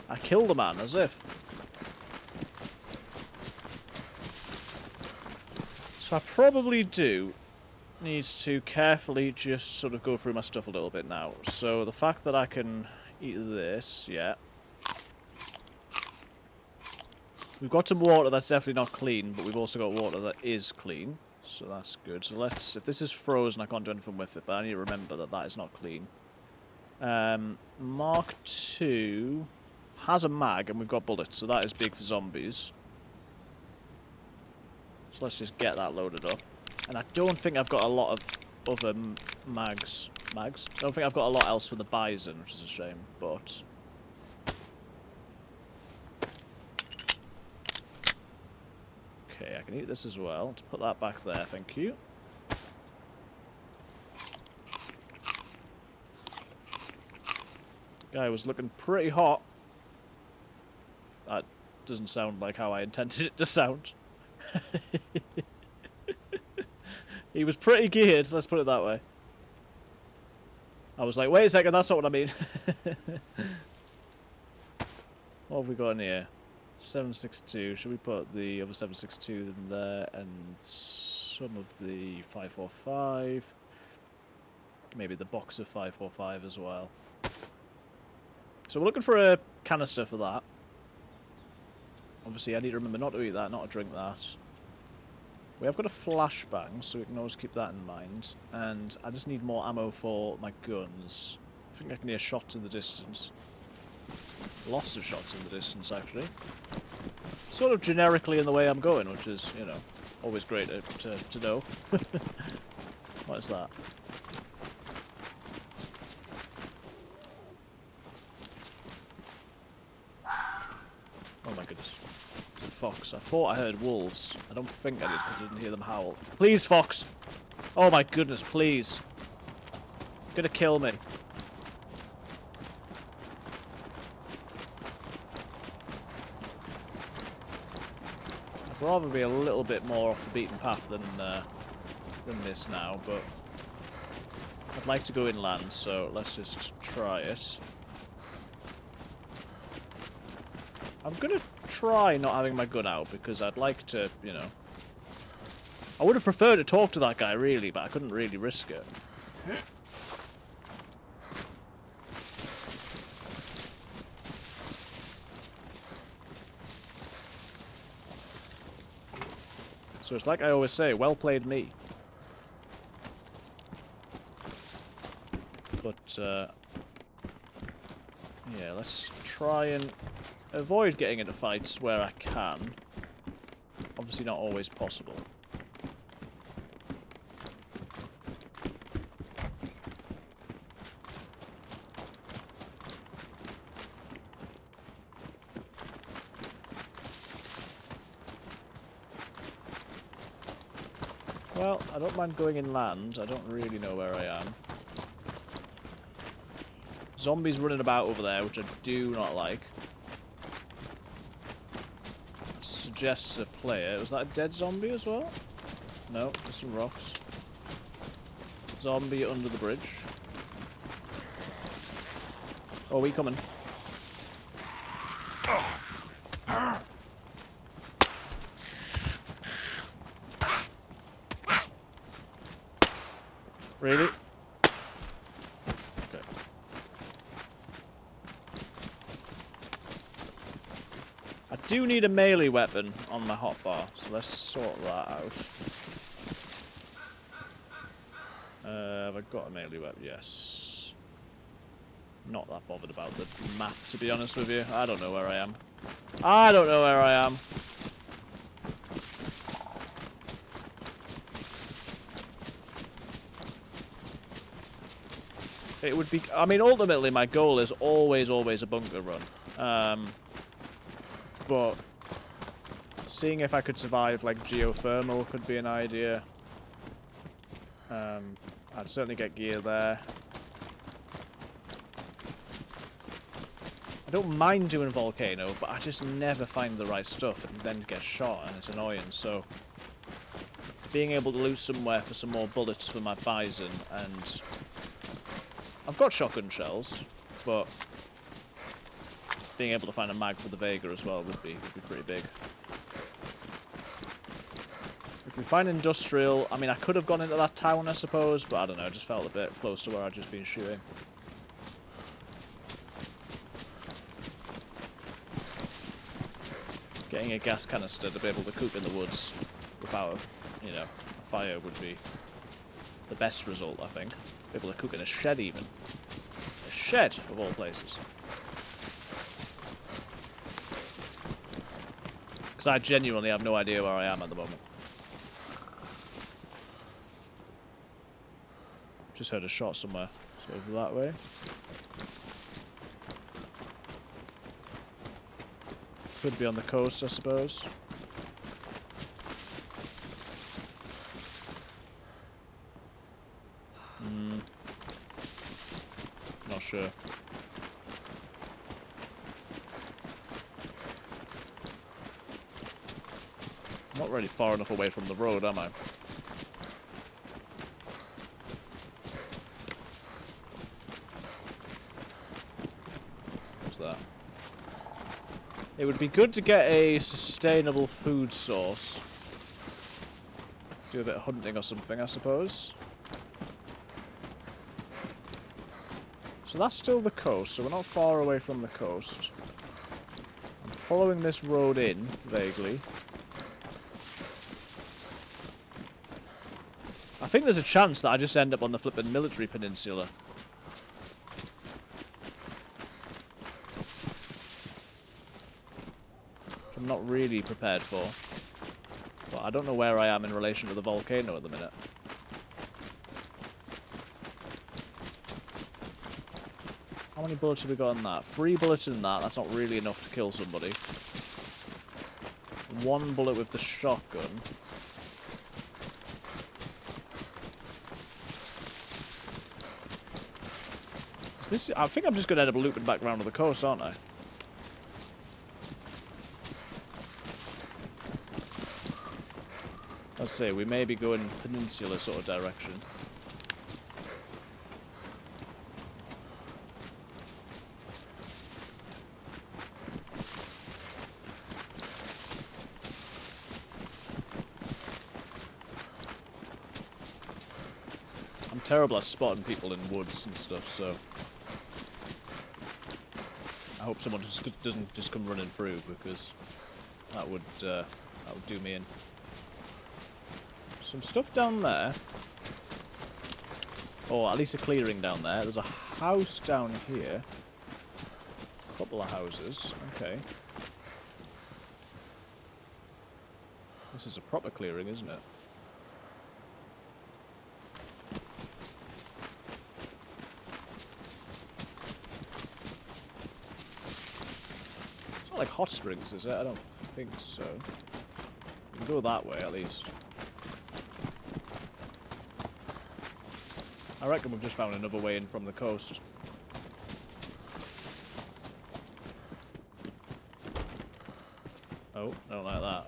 I killed the man, as if. So I probably do need to carefully just sort of go through my stuff a little bit now. So the fact that I can eat this, yeah. We've got some water that's definitely not clean, but we've also got water that is clean. So that's good. So let's... If this is frozen, I can't do anything with it, but I need to remember that that is not clean. Mark II has a mag, and we've got bullets, so that is big for zombies. So let's just get that loaded up. And I don't think I've got a lot of other mags. Mags? I don't think I've got a lot else for the Bison, which is a shame, but... Okay, I can eat this as well. Let's put that back there, thank you. Guy was looking pretty hot. That doesn't sound like how I intended it to sound. He was pretty geared, let's put it that way. I was like, wait a second, that's not what I mean. What have we got in here? 762. Should we put the other 762 in there and some of the 545? Maybe the box of 545 as well. So we're looking for a canister for that. Obviously, I need to remember not to eat that, not to drink that. We have got a flashbang, so we can always keep that in mind. And I just need more ammo for my guns. I think I can hear shots in the distance. Lots of shots in the distance, actually. Sort of generically in the way I'm going, which is, you know, always great to know. What is that? Oh my goodness. Fox. I thought I heard wolves. I don't think I did because I didn't hear them howl. Please, Fox! Oh my goodness, please. You're gonna kill me. I'd rather be a little bit more off the beaten path than this now, but I'd like to go inland, so let's just try it. I'm gonna try not having my gun out because I'd like to, you know... I would have preferred to talk to that guy, really, but I couldn't really risk it. So it's like I always say, well played me. But, yeah, let's try and avoid getting into fights where I can. Obviously not always possible. Well, I don't mind going inland. I don't really know where I am. Zombies running about over there, which I do not like. Suggests a player. Was that a dead zombie as well? No, just some rocks. Zombie under the bridge. Oh, we coming. Really? Okay. I do need a melee weapon on my hotbar, so let's sort that out. Have I got a melee weapon? Yes. Not that bothered about the map, to be honest with you. I don't know where I am. I don't know where I am. It would be... I mean, ultimately, my goal is always a bunker run. But seeing if I could survive, like, geothermal could be an idea. I'd certainly get gear there. I don't mind doing volcano, but I just never find the right stuff and then get shot, and it's annoying, so... Being able to loot somewhere for some more bullets for my Bison, and... I've got shotgun shells, but being able to find a mag for the Vega as well would be pretty big. If we find industrial, I mean, I could have gone into that town, I suppose, but I don't know, it just felt a bit close to where I'd just been shooting. Getting a gas canister to be able to coop in the woods without, you know, a fire would be the best result, I think. People are cooking a shed even. A shed, of all places. Because I genuinely have no idea where I am at the moment. Just heard a shot somewhere. So over that way. Could be on the coast, I suppose. Not sure. I'm not really far enough away from the road, am I? What's that? It would be good to get a sustainable food source. Do a bit of hunting or something, I suppose. So that's still the coast, so we're not far away from the coast. I'm following this road in, vaguely. I think there's a chance that I just end up on the flippin' military peninsula. Which I'm not really prepared for. But I don't know where I am in relation to the volcano at the minute. How many bullets have we got on that? 3 bullets in that. That's not really enough to kill somebody. 1 bullet with the shotgun. Is this? I think I'm just going to end up looping back around to the coast, aren't I? Let's see. We may be going peninsula sort of direction. Terrible at spotting people in woods and stuff, so I hope someone just doesn't just come running through, because that would do me in. Some stuff down there. Or at least a clearing down there. There's a house down here. A couple of houses. Okay. This is a proper clearing, isn't it? Like hot springs, is it? I don't think so. You can go that way, at least. I reckon we've just found another way in from the coast. Oh, I don't like that.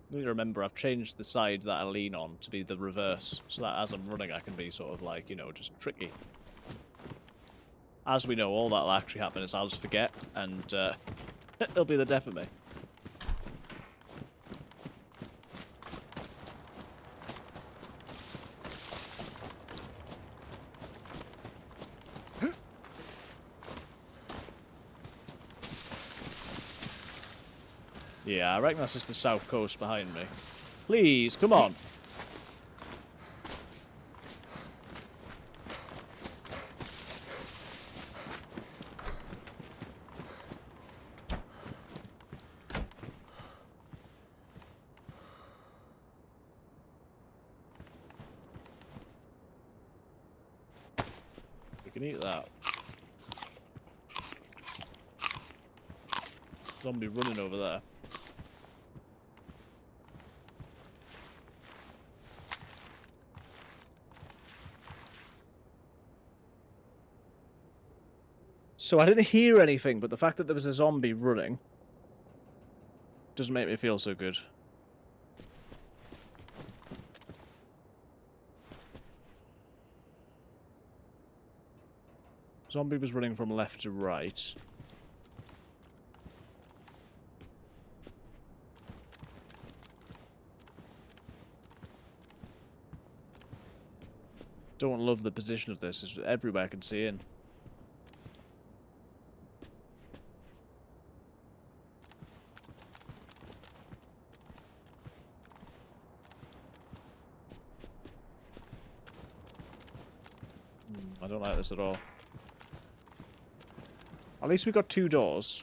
I need to remember I've changed the side that I lean on to be the reverse, so that as I'm running I can be sort of like, you know, just tricky. As we know, all that'll actually happen is I'll just forget, and it'll be the death of me. Yeah, I reckon that's just the south coast behind me. Please, come on. We can eat that. Zombie running over there. So I didn't hear anything, but the fact that there was a zombie running doesn't make me feel so good. Zombie was running from left to right. Don't love the position of this. It's everywhere I can see in. I don't like this at all. At least we got 2 doors.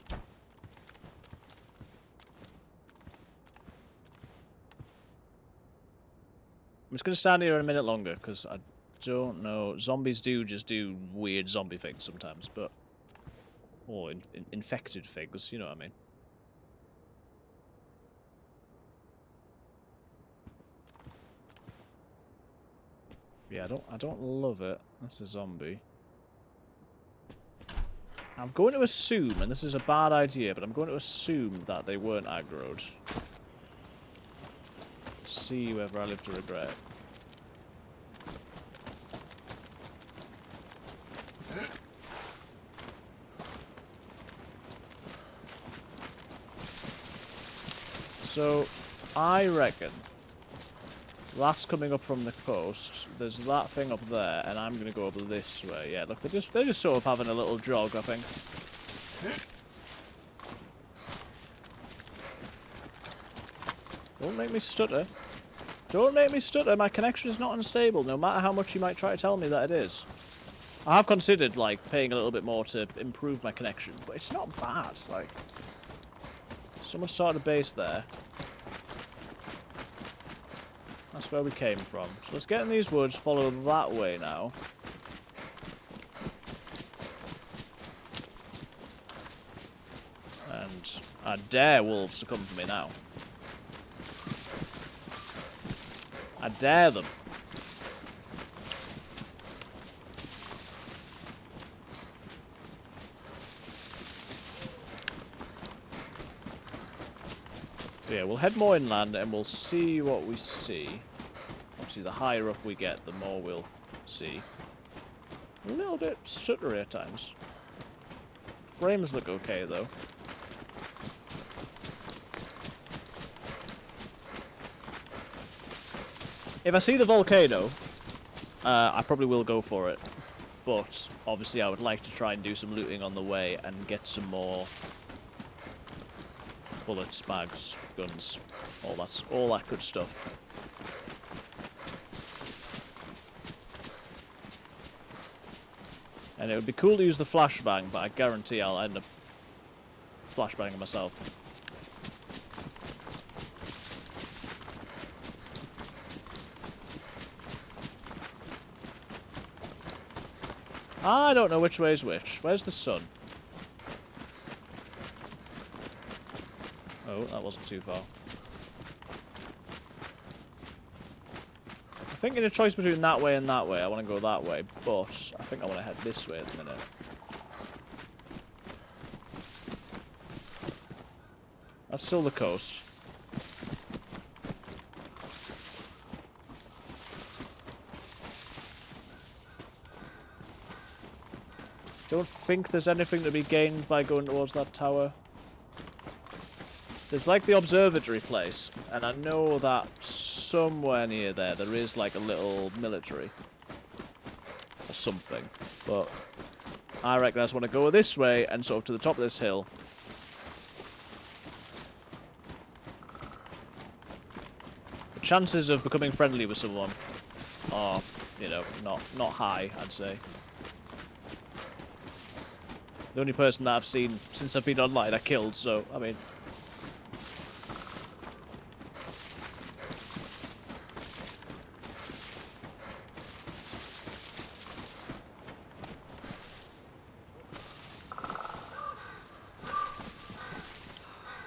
I'm just going to stand here a minute longer, because I don't know. Zombies do just do weird zombie things sometimes, but... Or infected things, you know what I mean. Yeah, I don't love it. That's a zombie. I'm going to assume, and this is a bad idea, but I'm going to assume that they weren't aggroed. See whether I live to regret. So, I reckon that's coming up from the coast. There's that thing up there, and I'm gonna go up this way. Yeah, look, they're just sort of having a little jog, I think. Don't make me stutter. Don't make me stutter. My connection is not unstable, no matter how much you might try to tell me that it is. I have considered, like, paying a little bit more to improve my connection, but it's not bad. Like, someone started a base there. That's where we came from. So let's get in these woods, follow that way now. And I dare wolves to come for me now. I dare them. So yeah, we'll head more inland and we'll see what we see. Obviously, the higher up we get, the more we'll see. A little bit stuttery at times. Frames look okay, though. If I see the volcano, I probably will go for it. But, obviously, I would like to try and do some looting on the way and get some more bullets, mags, guns, all that good stuff. And it would be cool to use the flashbang, but I guarantee I'll end up flashbanging myself. I don't know which way is which. Where's the sun? Oh, that wasn't too far. I'm thinking a choice between that way and that way. I want to go that way, but I think I want to head this way at the minute. That's still the coast. Don't think there's anything to be gained by going towards that tower. There's like the observatory place, and I know that somewhere near there is like a little military or something, but I reckon I just want to go this way and sort of to the top of this hill. The chances of becoming friendly with someone are, you know, not high, I'd say. The only person that I've seen since I've been online I killed, so, I mean...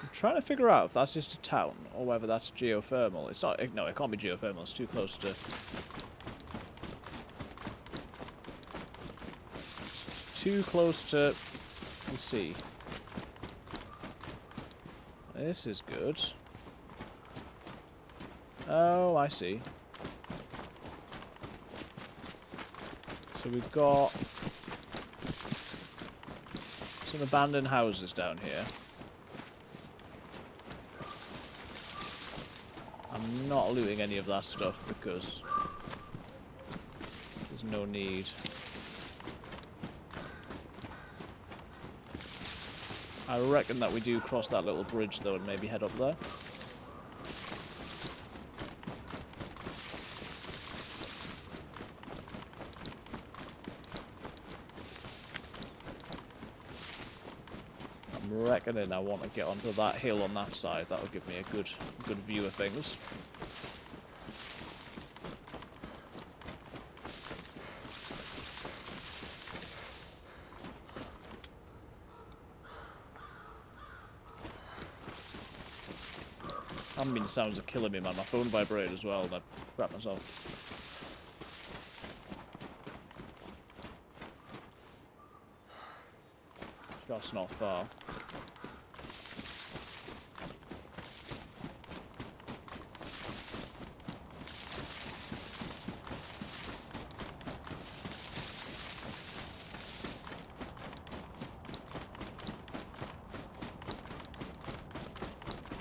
I'm trying to figure out if that's just a town, or whether that's geothermal. It's not... No, it can't be geothermal, it's too close to... Too close to the sea. This is good. Oh, I see. So we've got some abandoned houses down here. I'm not looting any of that stuff because there's no need. I reckon that we do cross that little bridge, though, and maybe head up there. I'm reckoning I want to get onto that hill on that side. That'll give me a good view of things. Ambient sounds are killing me, man. My phone vibrated as well, and I crap myself. That's not far.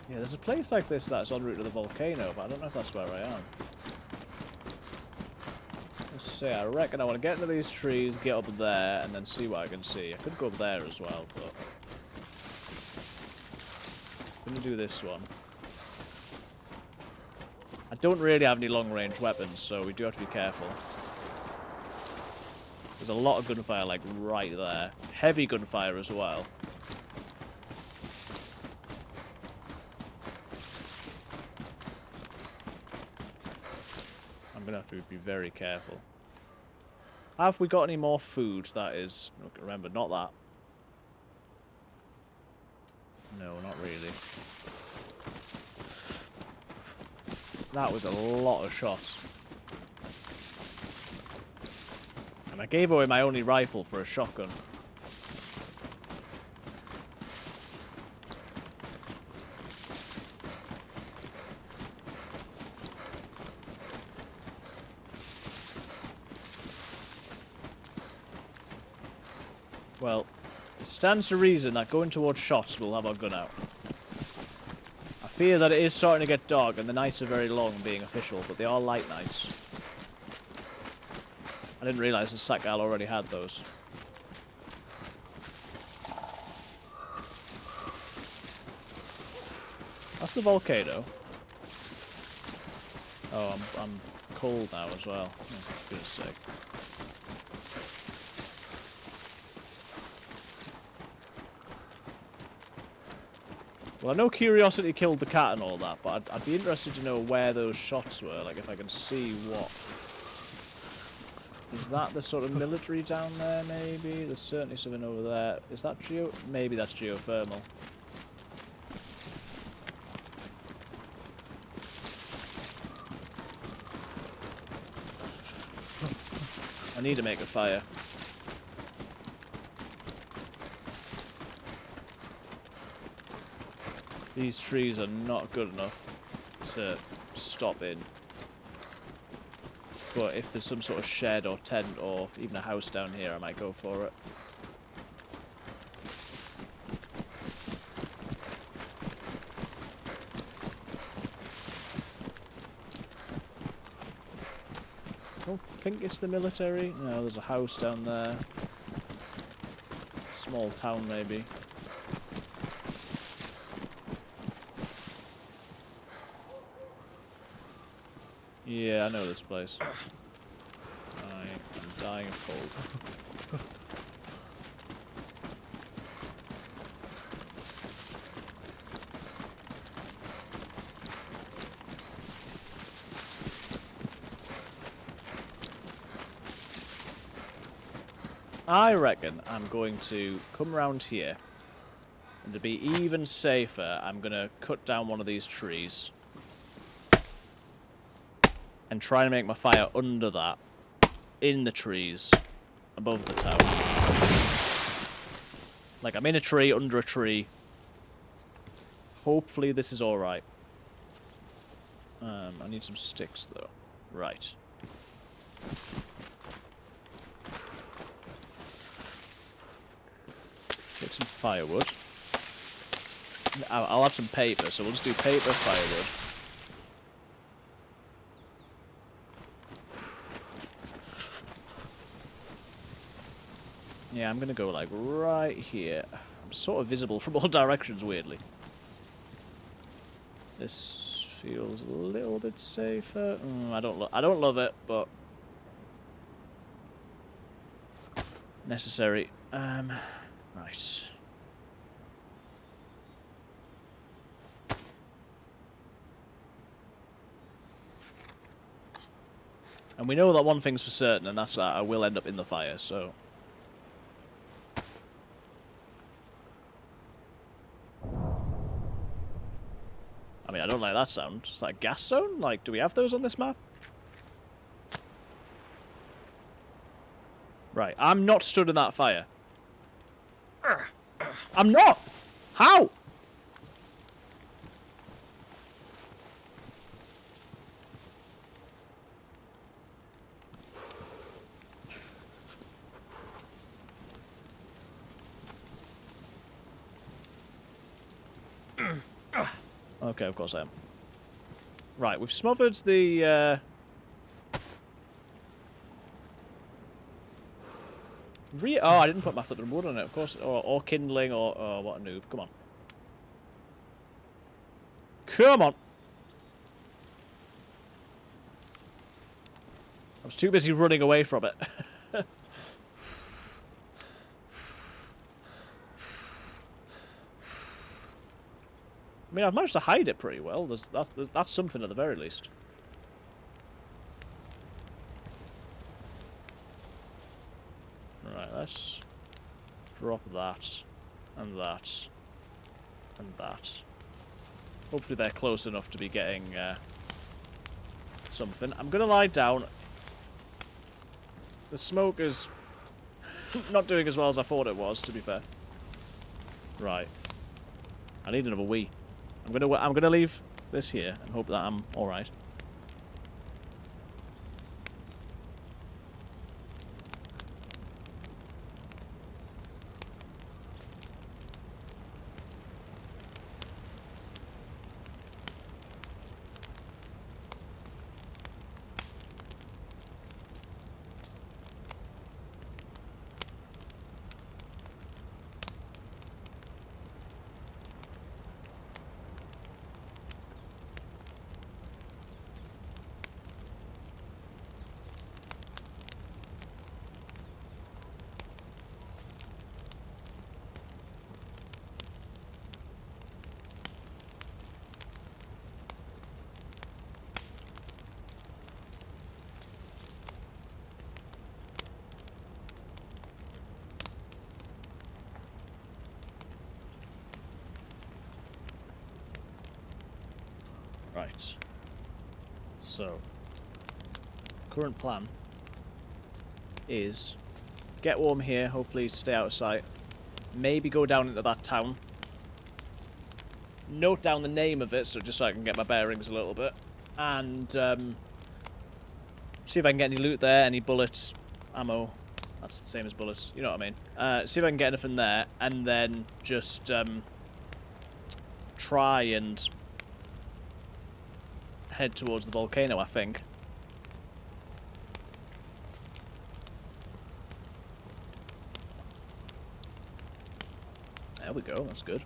Yeah, there's a place like this that's en route to the volcano, but I don't know if that's where I am. Let's see, I reckon I want to get into these trees, get up there, and then see what I can see. I could go up there as well, but I'm gonna do this one. I don't really have any long-range weapons, so we do have to be careful. There's a lot of gunfire, like, right there. Heavy gunfire as well. I'm gonna have to be very careful. Have we got any more food? That is... Remember, not that. No, not really. That was a lot of shots. And I gave away my only rifle for a shotgun. Well, it stands to reason that going towards shots we'll have our gun out. I fear that it is starting to get dark and the nights are very long being official, but they are light nights. I didn't realise the Sakhal already had those. That's the volcano. Oh, I'm cold now as well. Oh, for goodness sake. Well, I know curiosity killed the cat and all that, but I'd be interested to know where those shots were, like if I can see what. Is that the sort of military down there, maybe? There's certainly something over there. Is that Maybe that's geothermal. I need to make a fire. These trees are not good enough to stop in. But if there's some sort of shed or tent or even a house down here, I might go for it. I don't think it's the military. No, there's a house down there. Small town, maybe. Yeah, I know this place. I am dying of cold. I reckon I'm going to come around here, and to be even safer, I'm going to cut down one of these trees. And try to make my fire under that, in the trees, above the tower. Like, I'm in a tree, under a tree. Hopefully this is alright. I need some sticks, though. Right. Get some firewood. I'll have some paper, so we'll just do paper, firewood. Yeah, I'm gonna go like right here. I'm sort of visible from all directions, weirdly. This feels a little bit safer. I don't love it, but necessary. Right. And we know that one thing's for certain, and that's that I will end up in the fire, so... I mean, I don't like that sound. Is that a gas zone? Like, do we have those on this map? Right, I'm not stood in that fire. I'm not! How? Okay, of course I am. Right, we've smothered the, oh, I didn't put my foot in wood on it, of course. Or kindling, or... Oh, what a noob. Come on. Come on! I was too busy running away from it. I mean, I've managed to hide it pretty well. That's something at the very least. Right, let's drop that, and that, and that. Hopefully they're close enough to be getting something. I'm gonna lie down. The smoke is not doing as well as I thought it was, to be fair. Right. I need another wee. I'm gonna leave this here and hope that I'm all right. Right. So, current plan is get warm here, hopefully stay out of sight. Maybe go down into that town. Note down the name of it, so just so I can get my bearings a little bit. And see if I can get any loot there, any bullets, ammo. That's the same as bullets, you know what I mean. See if I can get anything there, and then just try and head towards the volcano, I think. There we go, that's good.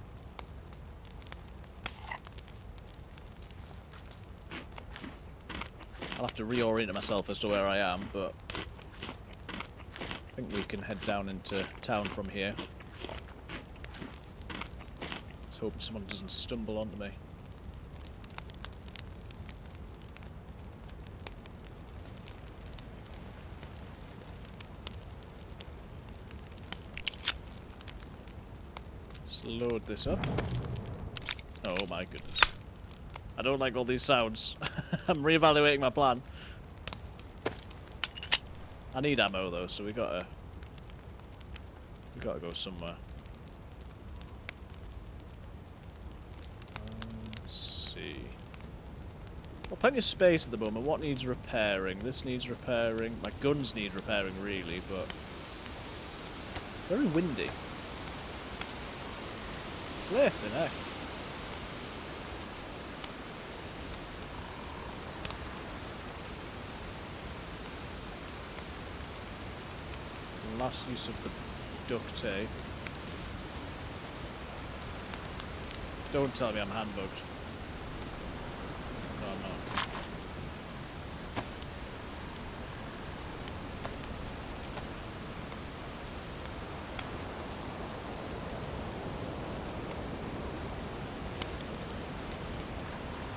I'll have to reorient myself as to where I am, but I think we can head down into town from here. Let's hope someone doesn't stumble onto me. Let's load this up. Oh my goodness. I don't like all these sounds. I'm reevaluating my plan. I need ammo though, so we gotta go somewhere. Let's see. Well, plenty of space at the moment. What needs repairing? This needs repairing. My guns need repairing, really, but very windy. Flipping heck. Last use of the duct tape. Don't tell me I'm handbugged. No, I'm not.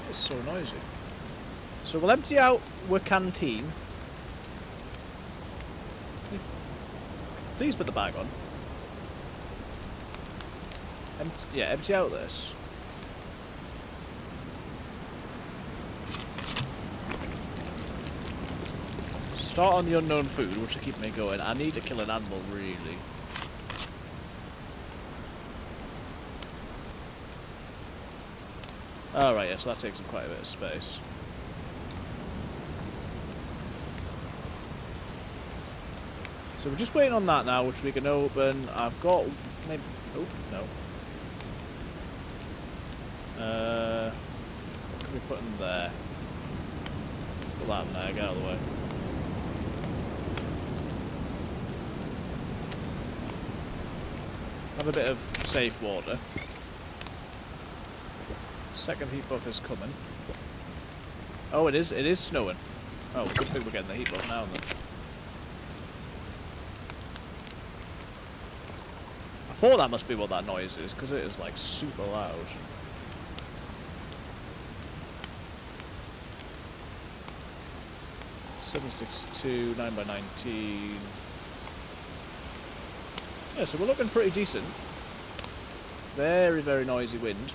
It's so noisy. So we'll empty out our canteen. Please put the bag on. Yeah, empty out this. Start on the unknown food, which will keep me going. I need to kill an animal, really. Alright, yes, that takes up quite a bit of space. So we're just waiting on that now, which we can open. I've got maybe... Oh, no. What can we put in there? Put that in there, get out of the way. Have a bit of safe water. Second heat buff is coming. Oh, it is snowing. Oh, good thing we're getting the heat buff now then. I thought that must be what that noise is, because it is like super loud. .762, 9x19. Yeah, so we're looking pretty decent. Very, very noisy wind.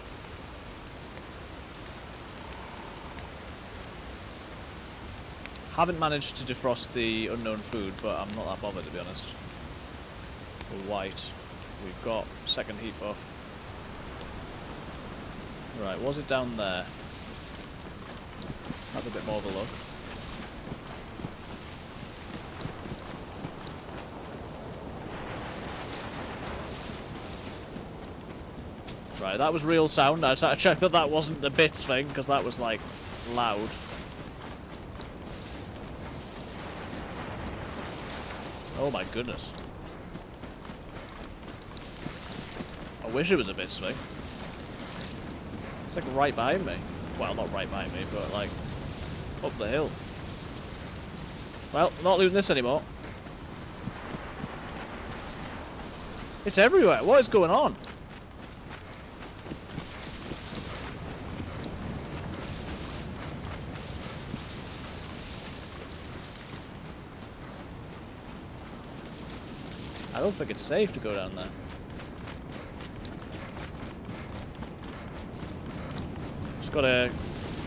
Haven't managed to defrost the unknown food, but I'm not that bothered, to be honest. We're white. We've got second heat buff. Right, was it down there? Have a bit more of a look. Right, that was real sound. I checked that that wasn't the bits thing, because that was, like, loud. Oh my goodness. I wish it was a bits thing. It's like right behind me. Well, not right behind me, but, like, up the hill. Well, not looting this anymore. It's everywhere. What is going on? I don't think it's safe to go down there. Just gotta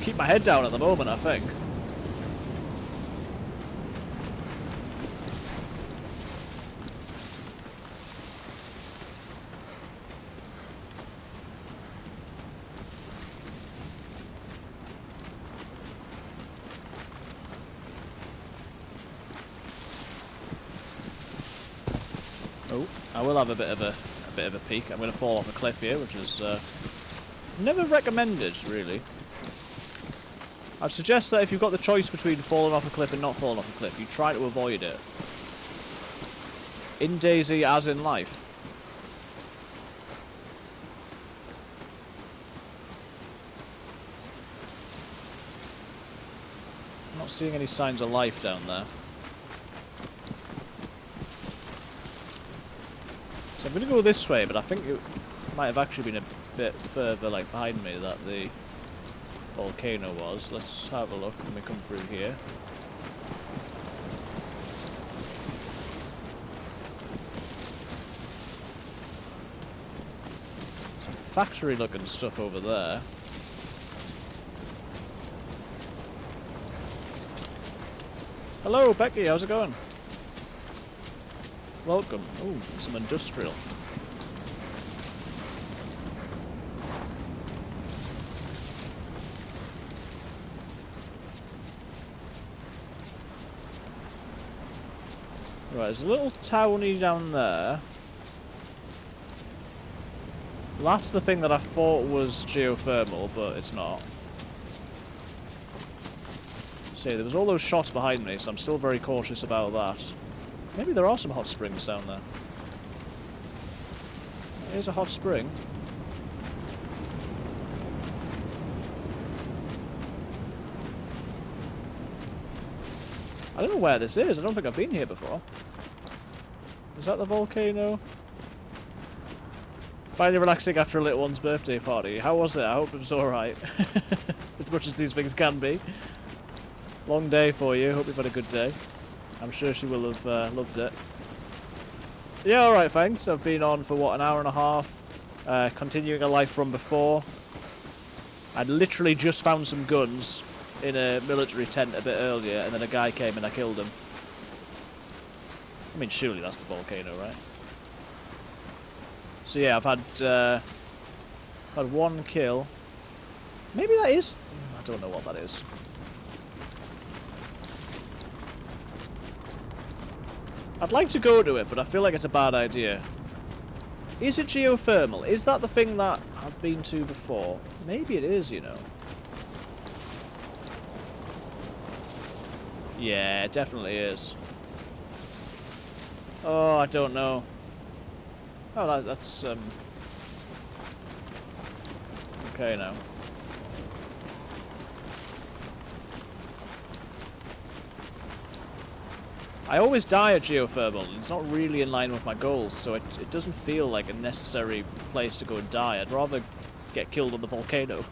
keep my head down at the moment, I think. Oh, I will have a bit of a peek. I'm going to fall off a cliff here, which is never recommended, really. I'd suggest that if you've got the choice between falling off a cliff and not falling off a cliff, you try to avoid it. In DayZ, as in life. I'm not seeing any signs of life down there. So I'm going to go this way, but I think it might have actually been a bit further, like, behind me that the volcano was. Let's have a look when we come through here. Some factory-looking stuff over there. Hello, Becky. How's it going? Welcome. Ooh, some industrial. Right, there's a little townie down there. That's the thing that I thought was geothermal, but it's not. See, there was all those shots behind me, so I'm still very cautious about that. Maybe there are some hot springs down there. Here's a hot spring. I don't know where this is. I don't think I've been here before. Is that the volcano? Finally relaxing after a little one's birthday party. How was it? I hope it was alright. As much as these things can be. Long day for you. Hope you've had a good day. I'm sure she will have loved it. Yeah, alright, thanks. I've been on for, what, an hour and a half. Continuing a life from before. I'd literally just found some guns in a military tent a bit earlier, and then a guy came and I killed him. I mean, surely that's the volcano, right? So yeah, I've had one kill. Maybe that is... I don't know what that is. I'd like to go to it, but I feel like it's a bad idea. Is it geothermal? Is that the thing that I've been to before? Maybe it is, you know. Yeah, it definitely is. Oh, I don't know. Oh, that's okay now. I always die at geothermal, and it's not really in line with my goals, so it doesn't feel like a necessary place to go and die. I'd rather get killed on the volcano,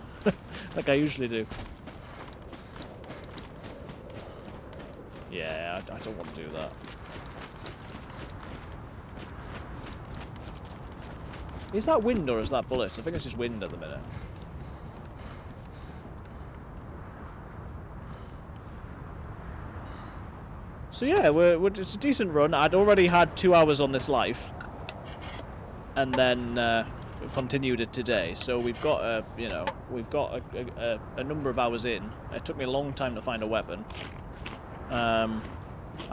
like I usually do. Yeah, I don't want to do that. Is that wind or is that bullets? I think it's just wind at the minute. So yeah, it's a decent run. I'd already had 2 hours on this life, and then we've continued it today. So we've got a number of hours in. It took me a long time to find a weapon. I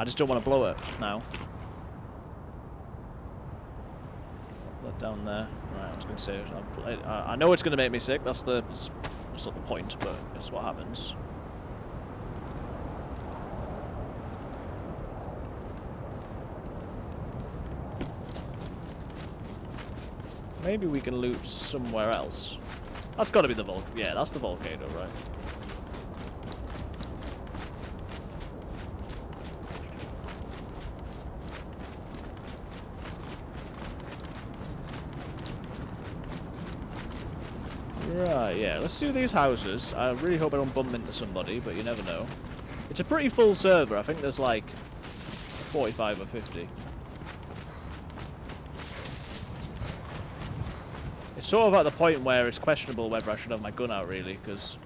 just don't want to blow it now. That down there. Right, I was going to say, I know it's going to make me sick. That's not the point, but it's what happens. Maybe we can loot somewhere else. That's got to be the yeah, that's the volcano, right? Right, yeah, let's do these houses. I really hope I don't bump into somebody, but you never know. It's a pretty full server. I think there's like 45 or 50. It's sort of at the point where it's questionable whether I should have my gun out, really, because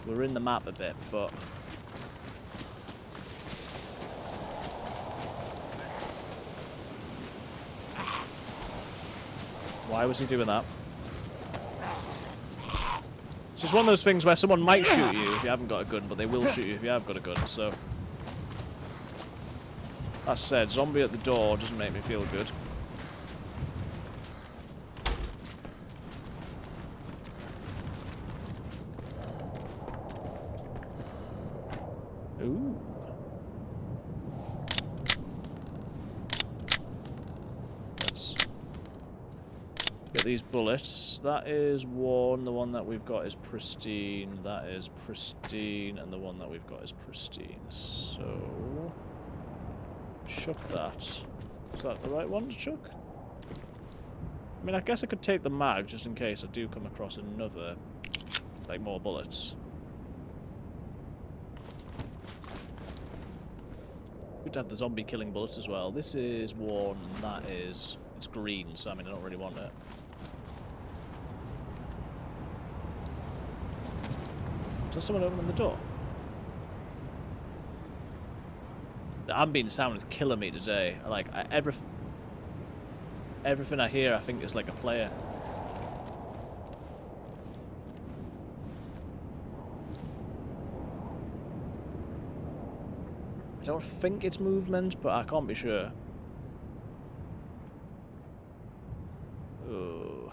we're in the map a bit, but... Why was he doing that? It's just one of those things where someone might shoot you if you haven't got a gun, but they will shoot you if you have got a gun, so... That said, zombie at the door doesn't make me feel good. Ooh. Let's get these bullets. That is one. The one that we've got is pristine. That is pristine. And the one that we've got is pristine. So... chuck that. Is that the right one to chuck? I mean, I guess I could take the mag just in case I do come across another, like, more bullets. Good to have the zombie killing bullets as well. This is one, and that is... it's green, so I mean, I don't really want it. Is there someone opening the door? The ambient sound is killing me today. Like, everything I hear, I think is like a player. I don't think it's movement, but I can't be sure. Oh.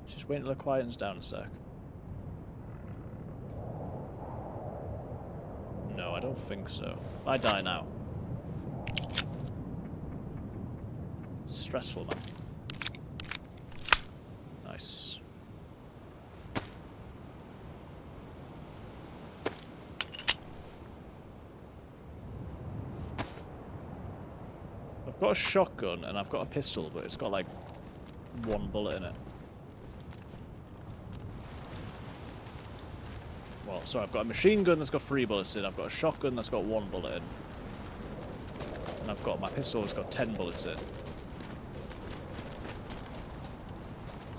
Just wait until it quietens down a sec. No, I don't think so. I die now. Stressful, man. Nice. I've got a shotgun and I've got a pistol, but it's got like one bullet in it. Well, sorry, I've got a machine gun that's got 3 bullets in, I've got a shotgun that's got 1 bullet in. And I've got my pistol that's got 10 bullets in. So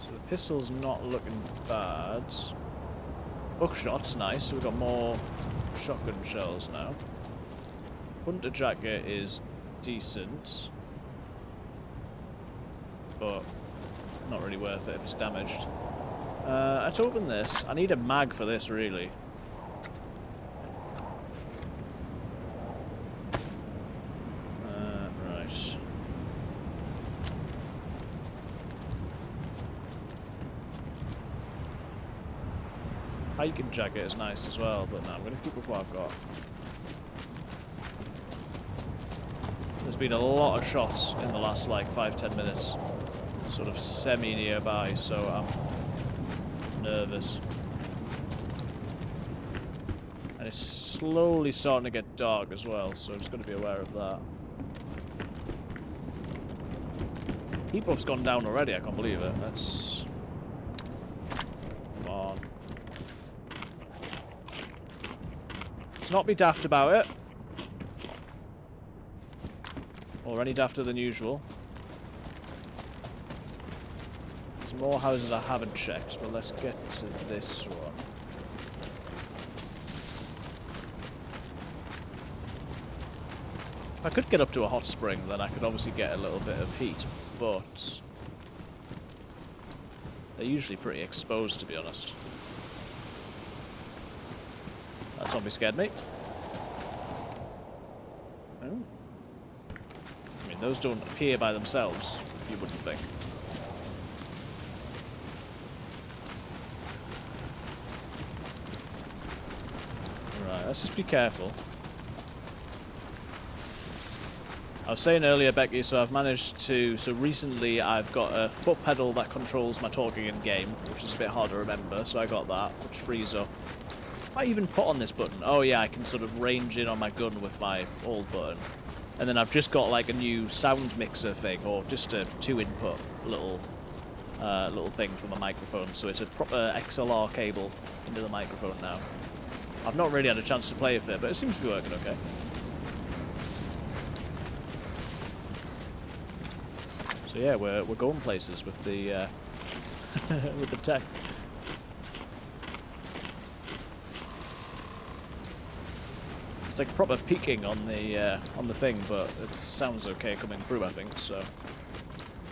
the pistol's not looking bad. Buckshot's nice, so we've got more shotgun shells now. Hunter jacket is decent, but not really worth it if it's damaged. Let's open this. I need a mag for this, really. Right. Hiking jacket is nice as well, but no, I'm going to keep with what I've got. There's been a lot of shots in the last, like, 5-10 minutes. Sort of semi-nearby, so I'm nervous. And it's slowly starting to get dark as well, so I'm just going to be aware of that. Heat buff's gone down already, I can't believe it. That's... Come on. Let's not be daft about it. Or any dafter than usual. There's more houses I haven't checked, but let's get to this one. If I could get up to a hot spring, then I could obviously get a little bit of heat, but they're usually pretty exposed, to be honest. That zombie scared me. Oh. I mean, those don't appear by themselves, you wouldn't think. Right, let's just be careful. I was saying earlier, Becky, so I've managed to... So recently I've got a foot pedal that controls my talking in game, which is a bit hard to remember, so I got that, which frees up. I even put on this button. Oh yeah, I can sort of range in on my gun with my old button. And then I've just got like a new sound mixer thing, or just a 2-input little thing for my microphone. So it's a proper XLR cable into the microphone now. I've not really had a chance to play with it, but it seems to be working okay. So yeah, we're going places with the with the tech. It's like proper peaking on the thing, but it sounds okay coming through, I think. So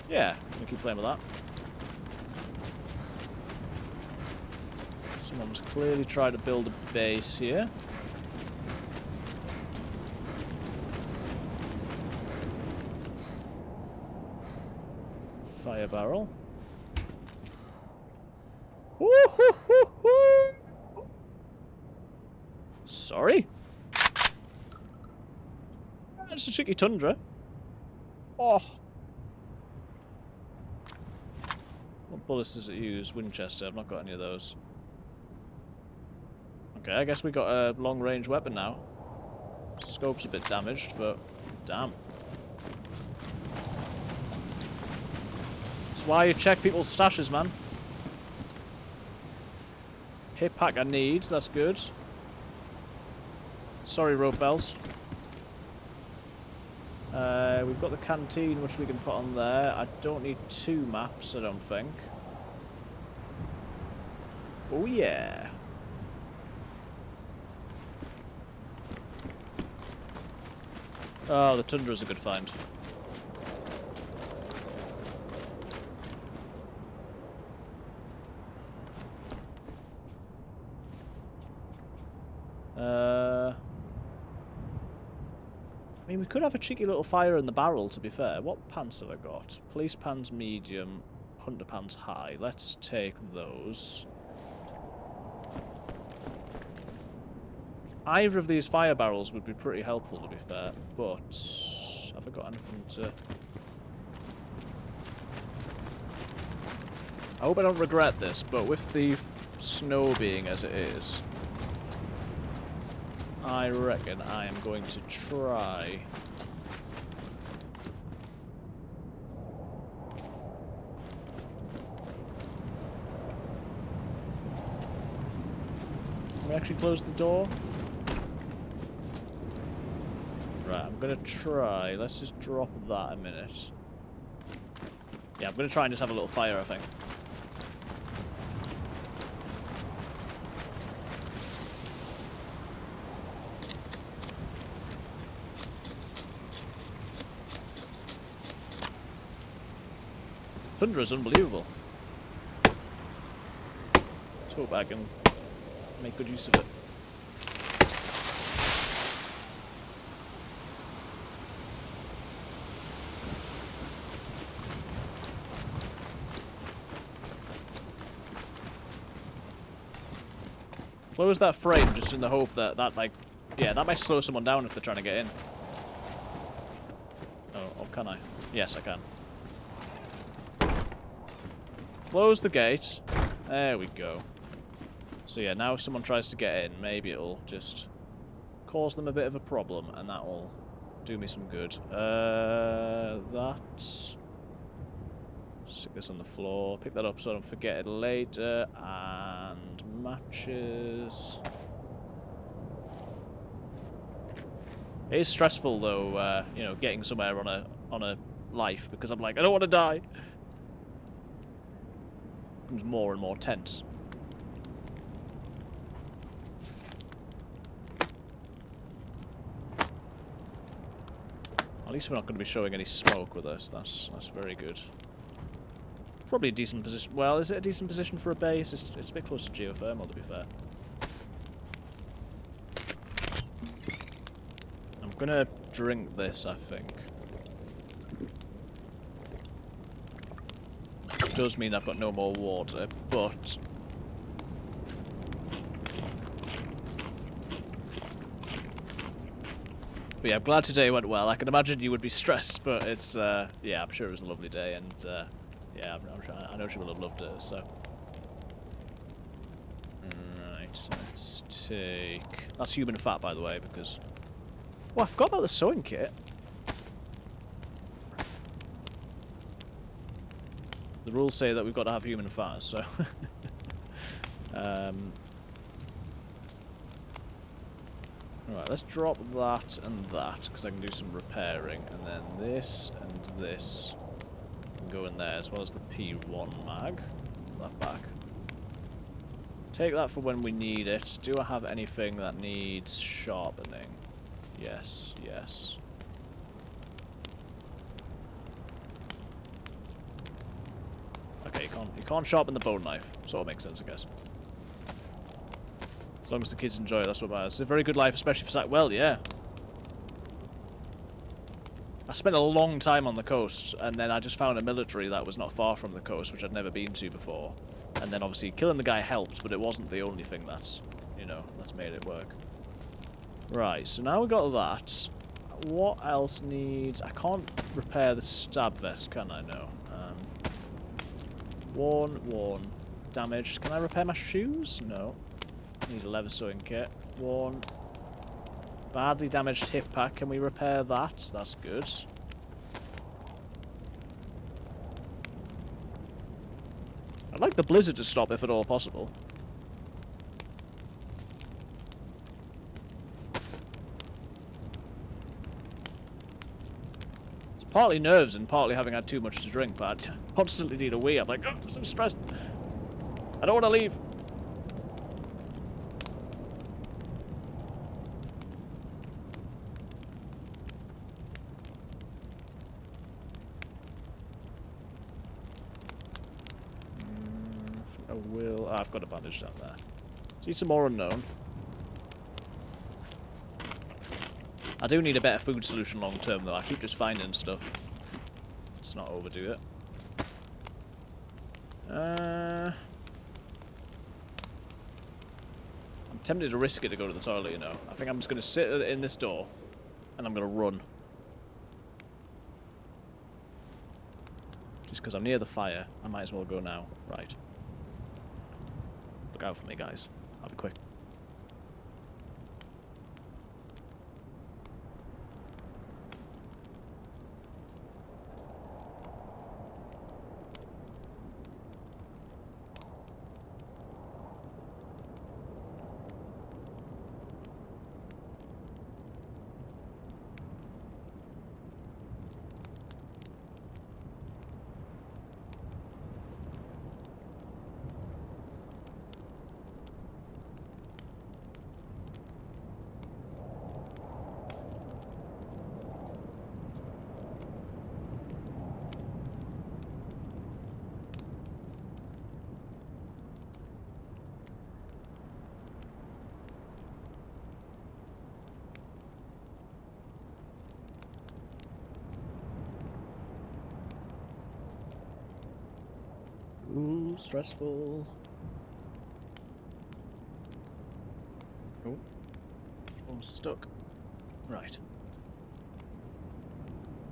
yeah, I'm gonna keep playing with that. Someone's clearly trying to build a base here. Fire barrel. Sorry? It's a cheeky tundra. Oh. What bullets does it use? Winchester. I've not got any of those. Okay, I guess we got a long-range weapon now. Scope's a bit damaged, but damn. That's why you check people's stashes, man. Hip pack I need, that's good. Sorry, rope bells. We've got the canteen, which we can put on there. I don't need 2 maps, I don't think. Oh yeah. Oh, the Tundra's a good find. I mean, we could have a cheeky little fire in the barrel, to be fair. What pants have I got? Police pants medium, hunter pants high. Let's take those. Either of these fire barrels would be pretty helpful, to be fair, but have I got anything to... I hope I don't regret this, but with the snow being as it is, I reckon I am going to try... Can we actually close the door? Right, I'm gonna try. Let's just drop that a minute. Yeah, I'm gonna try and just have a little fire, I think. Thunder is unbelievable. Let's hope I can make good use of it. Close that frame just in the hope that like, yeah, that might slow someone down if they're trying to get in. Oh, can I? Yes, I can. Close the gate. There we go. So yeah, now if someone tries to get in, maybe it'll just cause them a bit of a problem, and that will do me some good. That's... Stick this on the floor. Pick that up so I don't forget it later. And matches. It is stressful though, you know, getting somewhere on a life, because I'm like, I don't want to die. It becomes more and more tense. At least we're not going to be showing any smoke with us. That's very good. Probably a decent position. Well, is it a decent position for a base? It's a bit close to geothermal, to be fair. I'm gonna drink this, I think. It does mean I've got no more water, but... But yeah, I'm glad today went well. I can imagine you would be stressed, but it's, yeah, I'm sure it was a lovely day, and, yeah, I know she will have loved it, so... Right, let's take... That's human fat, by the way, because... Oh, I forgot about the sewing kit. The rules say that we've got to have human fat, so... Alright, let's drop that and that, because I can do some repairing. And then this and this can go in there, as well as the P1 mag. Put that back. Take that for when we need it. Do I have anything that needs sharpening? Yes, yes. Okay, you can't sharpen the bone knife. Sort of makes sense, I guess. As long as the kids enjoy it, that's what matters. It's a very good life, especially for Sakhal. Well, yeah. I spent a long time on the coast, and then I just found a military that was not far from the coast, which I'd never been to before. And then obviously killing the guy helped, but it wasn't the only thing that's, you know, that's made it work. Right, so now we got that. What else needs... I can't repair the stab vest, can I? No. One. Damaged. Can I repair my shoes? No. Need a leather sewing kit. One. Badly damaged hip pack. Can we repair that? That's good. I'd like the blizzard to stop if at all possible. It's partly nerves and partly having had too much to drink, but I constantly need a wee. I'm like, oh, I'm so stressed. I don't want to leave. I've got a bandage down there. See some more unknown. I do need a better food solution long term though. I keep just finding stuff. Let's not overdo it. I'm Tempted to risk it to go to the toilet, you know. I think I'm just going to sit in this door, and I'm going to run. Just because I'm near the fire, I might as well go now. Right. Look out for me, guys. I'll be quick. Ooh, stressful. Oh, I'm stuck. Right.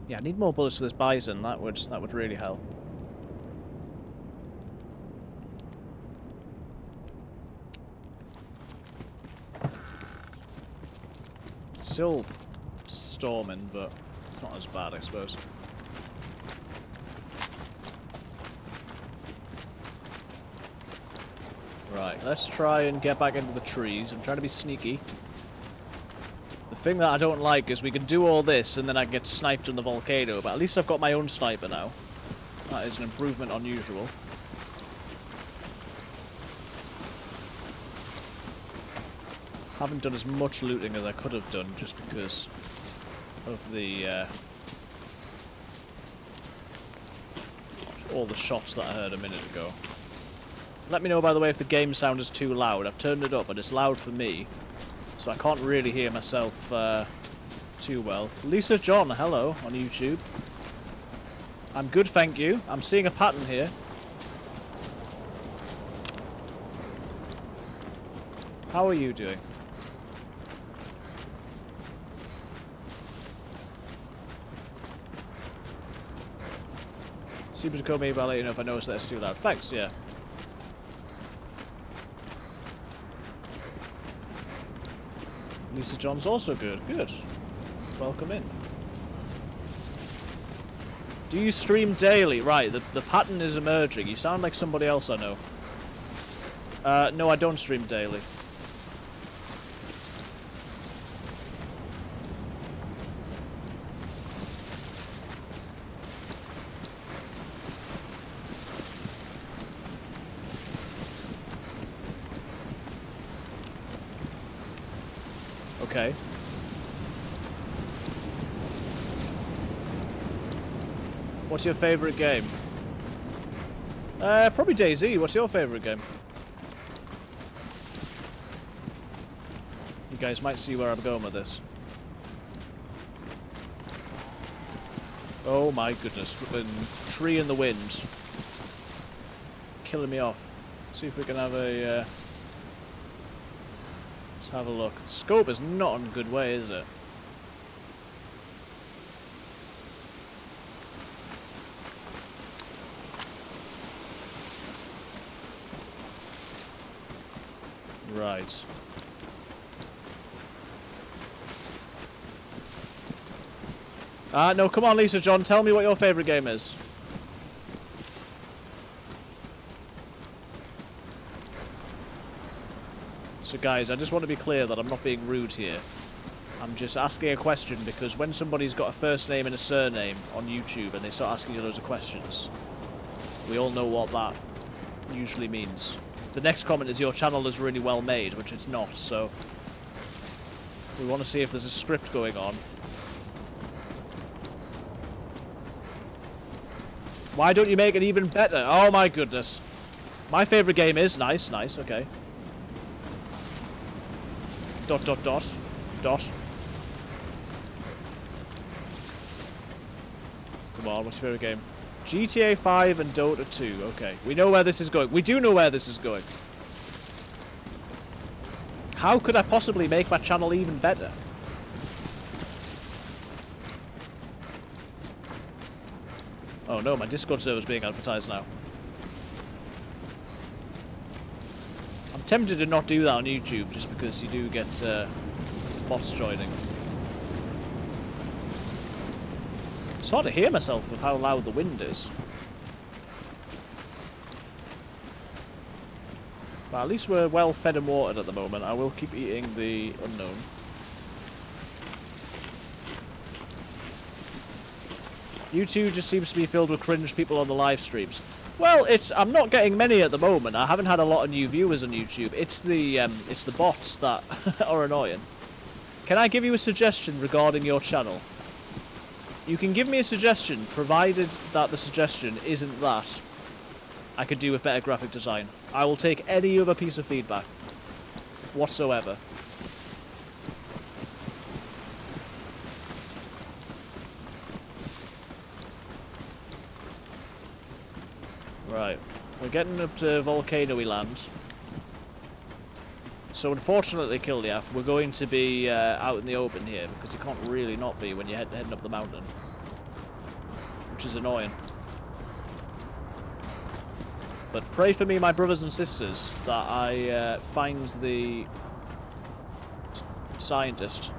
Yeah, I need more bullets for this bison. That would really help. Still storming, but it's not as bad, I suppose. Right, let's try and get back into the trees. I'm trying to be sneaky. The thing that I don't like is we can do all this and then I get sniped in the volcano, but at least I've got my own sniper now. That is an improvement on usual. Haven't done as much looting as I could have done just because of the all the shots that I heard a minute ago. Let me know, by the way, if the game sound is too loud. I've turned it up, but it's loud for me, so I can't really hear myself too well. Lisa John, hello, on YouTube. I'm good, thank you. I'm seeing a pattern here. How are you doing? Super to call me, but I'll let you know if I notice that it's too loud. Thanks, yeah. Lisa John's also good. Good. Welcome in. Do you stream daily? Right, the pattern is emerging. You sound like somebody else I know. No, I don't stream daily. Okay. What's your favorite game? Probably DayZ. What's your favorite game? You guys might see where I'm going with this. Oh my goodness, flipping tree in the wind. Killing me off. See if we can have a, let's have a look. The scope is not in a good way, is it? Right. No, come on, Lisa John, tell me what your favourite game is. So guys, I just want to be clear that I'm not being rude here. I'm just asking a question because when somebody's got a first name and a surname on YouTube and they start asking you loads of questions, we all know what that usually means. The next comment is your channel is really well made, which it's not, so we want to see if there's a script going on. Why don't you make it even better? Oh my goodness. My favourite game is... Nice, nice, okay. Dot, dot, dot. Dot. Come on, what's your favourite game? GTA 5 and Dota 2. Okay, we know where this is going. We do know where this is going. How could I possibly make my channel even better? Oh no, my Discord server's being advertised now. I'm tempted to not do that on YouTube just because you do get bots joining. It's hard to hear myself with how loud the wind is. But at least we're well fed and watered at the moment. I will keep eating the unknown. YouTube just seems to be filled with cringe people on the live streams. Well, I'm not getting many at the moment. I haven't had a lot of new viewers on YouTube. It's the bots that are annoying. Can I give you a suggestion regarding your channel? You can give me a suggestion, provided that the suggestion isn't that I could do with better graphic design. I will take any other piece of feedback whatsoever. Right, we're getting up to volcano-y land. So unfortunately, Kildiaf, we're going to be out in the open here, because you can't really not be when you're heading up the mountain. Which is annoying. But pray for me, my brothers and sisters, that I find the scientist.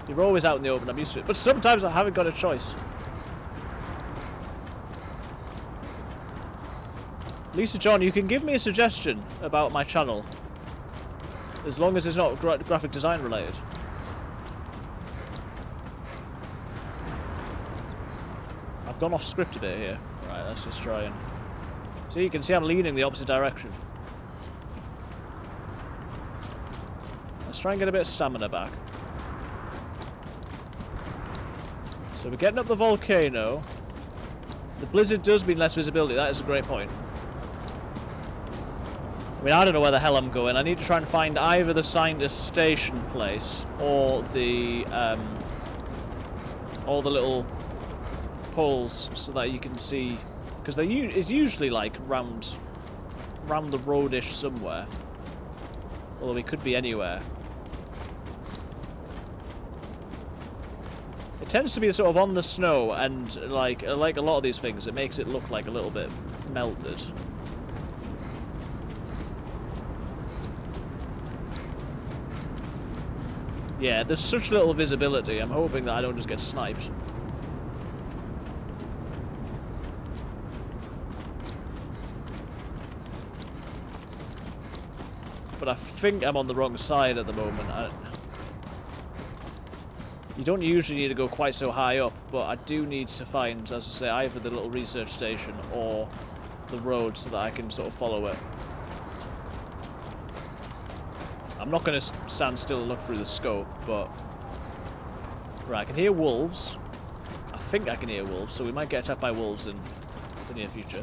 You're always out in the open, I'm used to it. But sometimes I haven't got a choice. Lisa John, you can give me a suggestion about my channel. As long as it's not graphic design related. I've gone off script a bit here. Right, let's just try and... See, you can see I'm leaning the opposite direction. Let's try and get a bit of stamina back. So we're getting up the volcano. The blizzard does mean less visibility, that is a great point. I mean, I don't know where the hell I'm going. I need to try and find either the scientist station place or the little poles so that you can see, because it's usually like round the roadish somewhere. Although it could be anywhere. It tends to be sort of on the snow, and like a lot of these things, it makes it look like a little bit melted. Yeah, there's such little visibility. I'm hoping that I don't just get sniped. But I think I'm on the wrong side at the moment. You don't usually need to go quite so high up, but I do need to find, as I say, either the little research station or the road so that I can sort of follow it. I'm not going to stand still and look through the scope, but... Right, I can hear wolves. I think I can hear wolves, so we might get attacked by wolves in the near future.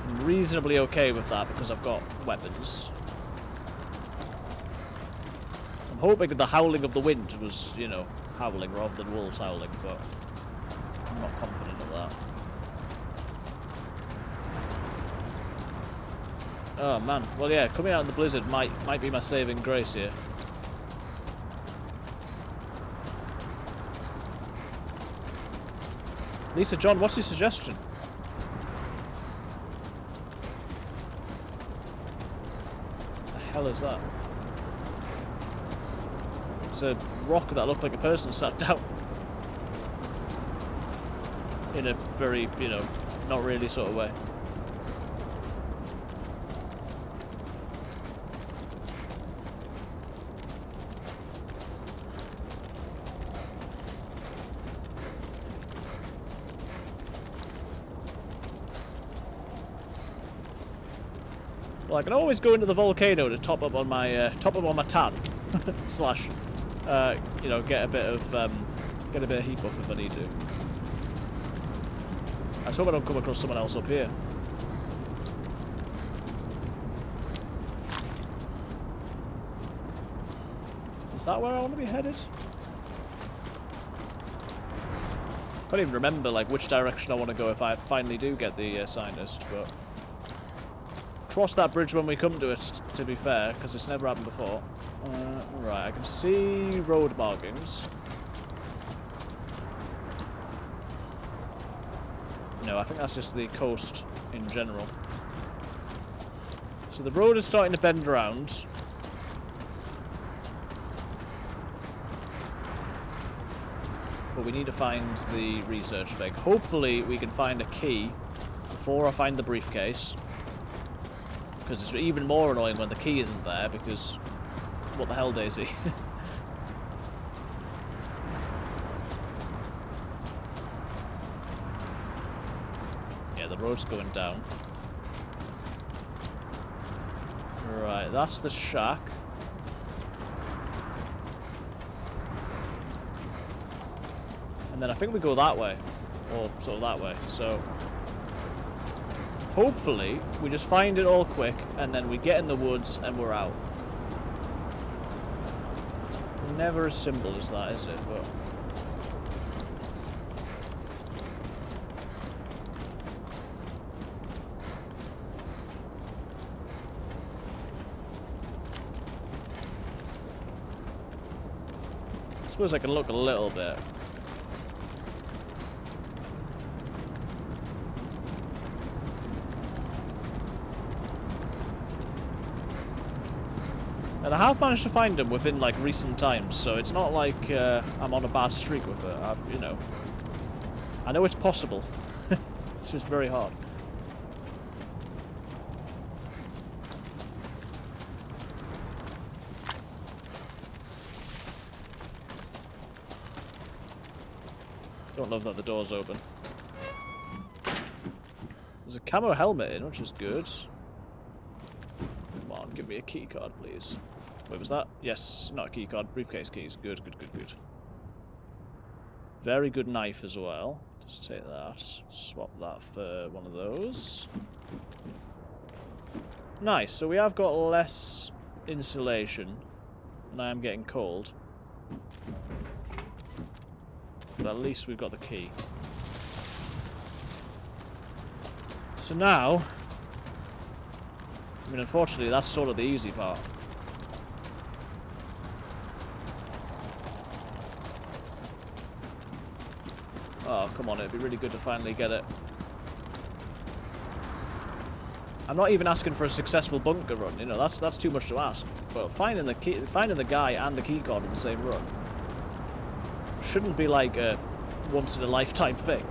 I'm reasonably okay with that because I've got weapons. I'm hoping that the howling of the wind was, you know, howling rather than wolves howling, but I'm not confident of that. Oh man, well yeah, coming out in the blizzard might be my saving grace here. Lisa John, what's your suggestion? What the hell is that? It's a rock that looked like a person sat down. In a very, you know, not really sort of way. Well, I can always go into the volcano to top up on my tan, slash, you know, get a bit of heat buff if I need to. I just hope I don't come across someone else up here. Is that where I want to be headed? I can't even remember like which direction I want to go if I finally do get the scientist, but. cross that bridge when we come to it, to be fair, because it's never happened before. Right, I can see road markings. No, I think that's just the coast in general. So the road is starting to bend around. But we need to find the research thing. Hopefully we can find a key before I find the briefcase. Because it's even more annoying when the key isn't there, because... What the hell, DayZ? Yeah, the road's going down. Right, that's the shack. And then I think we go that way. Or sort of that way, so... Hopefully, we just find it all quick, and then we get in the woods, and we're out. Never as simple as that, is it? But... I suppose I can look a little bit. And I have managed to find them within, like, recent times, so it's not like I'm on a bad streak with it. You know, I know it's possible. It's just very hard. Don't love that the door's open. There's a camo helmet in, which is good. Come on, give me a key card, please. Wait, was that? Yes, not a key card, briefcase keys. Good, good, good, good. Very good knife as well. Just take that. Swap that for one of those. Nice, so we have got less insulation, and I am getting cold. But at least we've got the key. So now... I mean, unfortunately, that's sort of the easy part. Oh, come on, it'd be really good to finally get it. I'm not even asking for a successful bunker run, you know, that's too much to ask. But finding the guy and the keycard in the same run shouldn't be like a once-in-a-lifetime thing.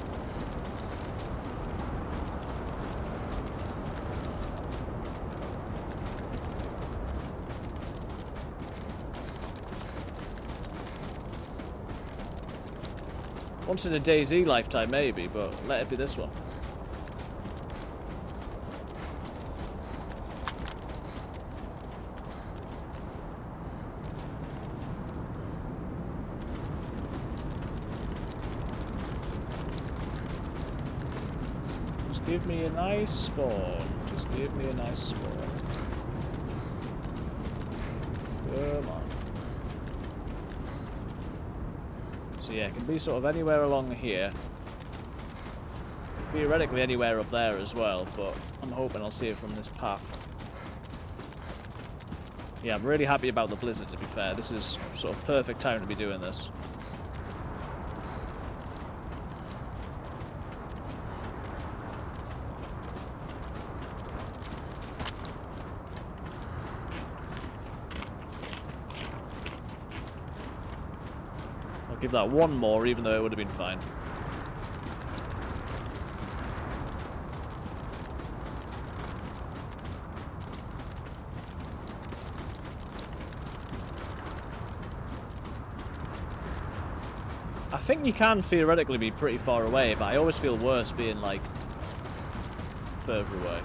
Once in a DayZ lifetime, maybe, but let it be this one. Just give me a nice spawn. Just give me a nice spawn. Come on. So yeah, it can be sort of anywhere along here. Theoretically anywhere up there as well, but I'm hoping I'll see it from this path. Yeah, I'm really happy about the blizzard, to be fair. This is sort of perfect time to be doing this. Give that one more, even though it would have been fine. I think you can theoretically be pretty far away, but I always feel worse being, like, further away.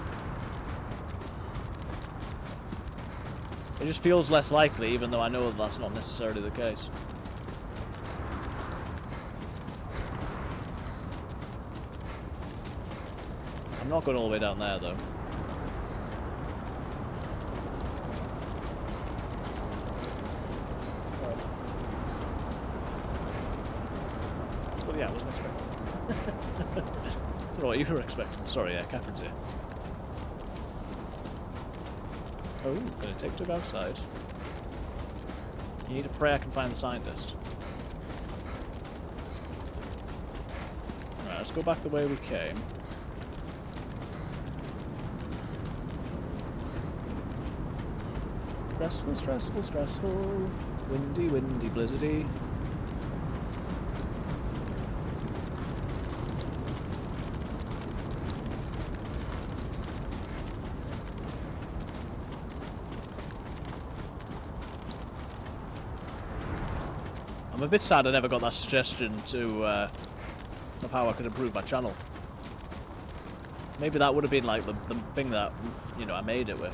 It just feels less likely, even though I know that that's not necessarily the case. I'm not going all the way down there, though. Well, yeah, I wasn't expecting. I don't know what you were expecting. Sorry, yeah, Catherine's here. Oh, gonna take to go outside. You need to pray I can find the scientist. Alright, let's go back the way we came. Stressful, stressful, stressful. Windy, windy, blizzardy. I'm a bit sad I never got that suggestion to of how I could improve my channel. Maybe that would have been like the thing that, you know, I made it with.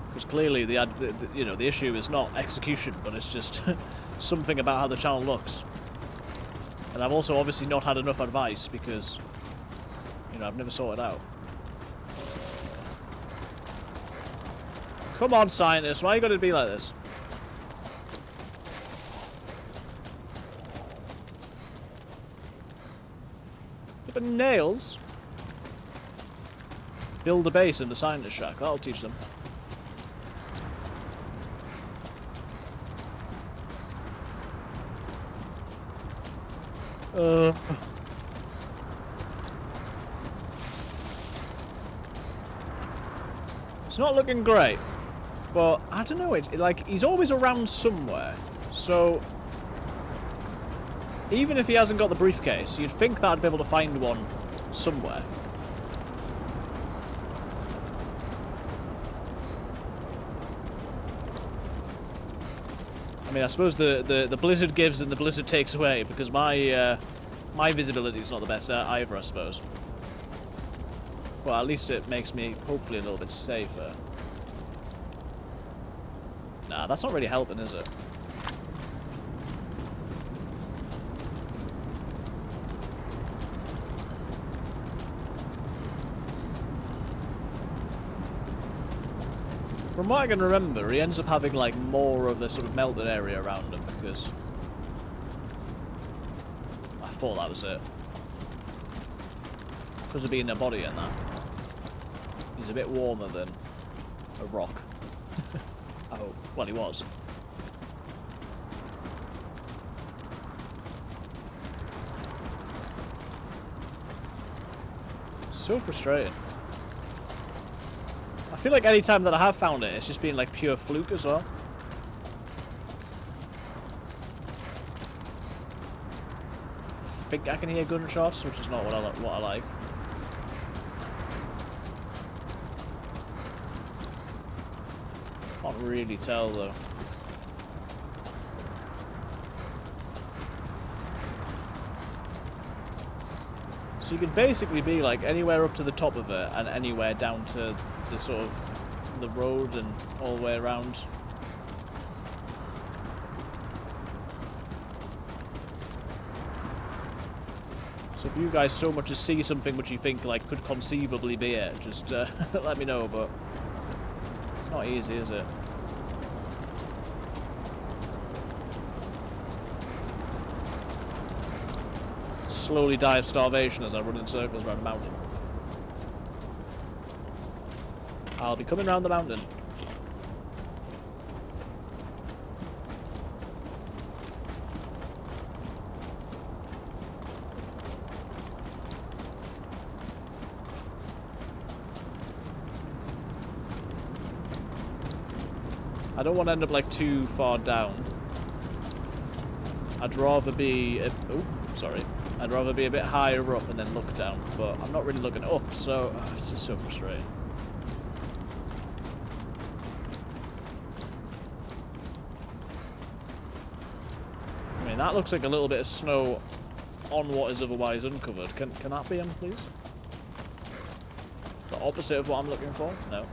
Because clearly the issue is not execution, but it's just something about how the channel looks. And I've also obviously not had enough advice because, you know, I've never sorted out. Come on, scientist, why are you going to be like this? Flippin' nails. Build a base in the scientist shack. That'll teach them. It's not looking great, but I don't know. It's like he's always around somewhere. So even if he hasn't got the briefcase, you'd think that I'd be able to find one somewhere. I mean, I suppose the blizzard gives and the blizzard takes away, because my visibility is not the best either, I suppose. Well, at least it makes me hopefully a little bit safer. Nah, that's not really helping, is it? From what I can remember, he ends up having like more of the sort of melted area around him because I thought that was it. Because of being a body and that. He's a bit warmer than a rock. Oh, well, he was. So frustrating. I feel like any time that I have found it, it's just been like pure fluke as well. I think I can hear gunshots, which is not what I like. Can't really tell though. So you could basically be like anywhere up to the top of it and anywhere down to the sort of the road and all the way around. So if you guys so much as see something which you think like could conceivably be it, just let me know, but it's not easy, is it? Slowly die of starvation as I run in circles around the mountain. I'll be coming around the mountain. I don't want to end up like too far down. I'd rather be... oh, sorry. I'd rather be a bit higher up and then look down, but I'm not really looking up, so it's just so frustrating. I mean, that looks like a little bit of snow on what is otherwise uncovered. Can that be him, please? The opposite of what I'm looking for? No.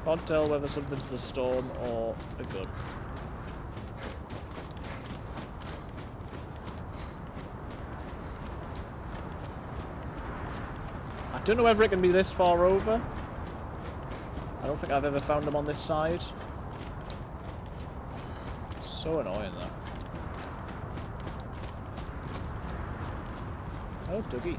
Can't tell whether something's the storm or a gun. I don't know whether it can be this far over. I don't think I've ever found them on this side. So annoying though. Oh, doggy.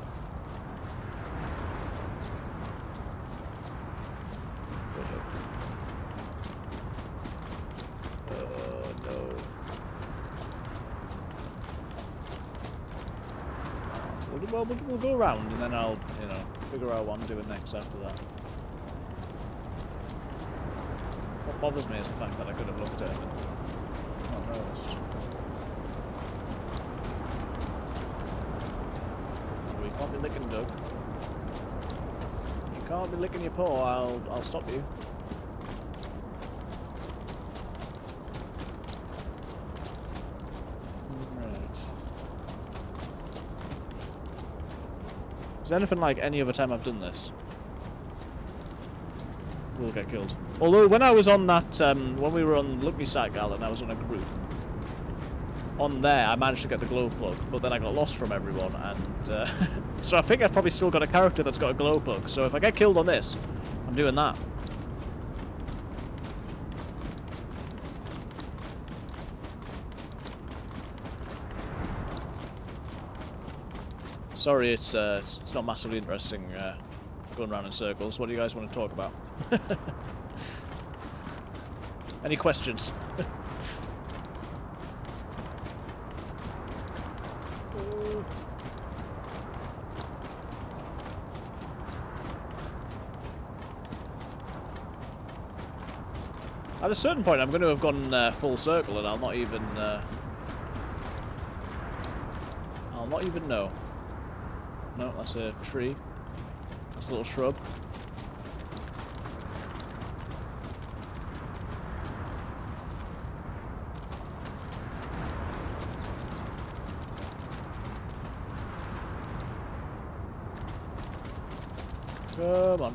Oh, no. We'll go around and then I'll, you know, figure out what I'm doing next after that. What bothers me is the fact that I could have looked at him and not noticed. Oh, you can't be licking, Doug. You can't be licking your paw, I'll stop you. Is anything like any other time I've done this? We'll get killed. Although when I was on that, when we were on Look Me Sakhal and I was on a group, on there I managed to get the glow plug, but then I got lost from everyone, and so I think I've probably still got a character that's got a glow plug. So if I get killed on this, I'm doing that. Sorry, it's not massively interesting going around in circles. What do you guys want to talk about? Any questions? At a certain point, I'm going to have gone full circle, and I'll not even know. No, that's a tree. That's a little shrub. Come on.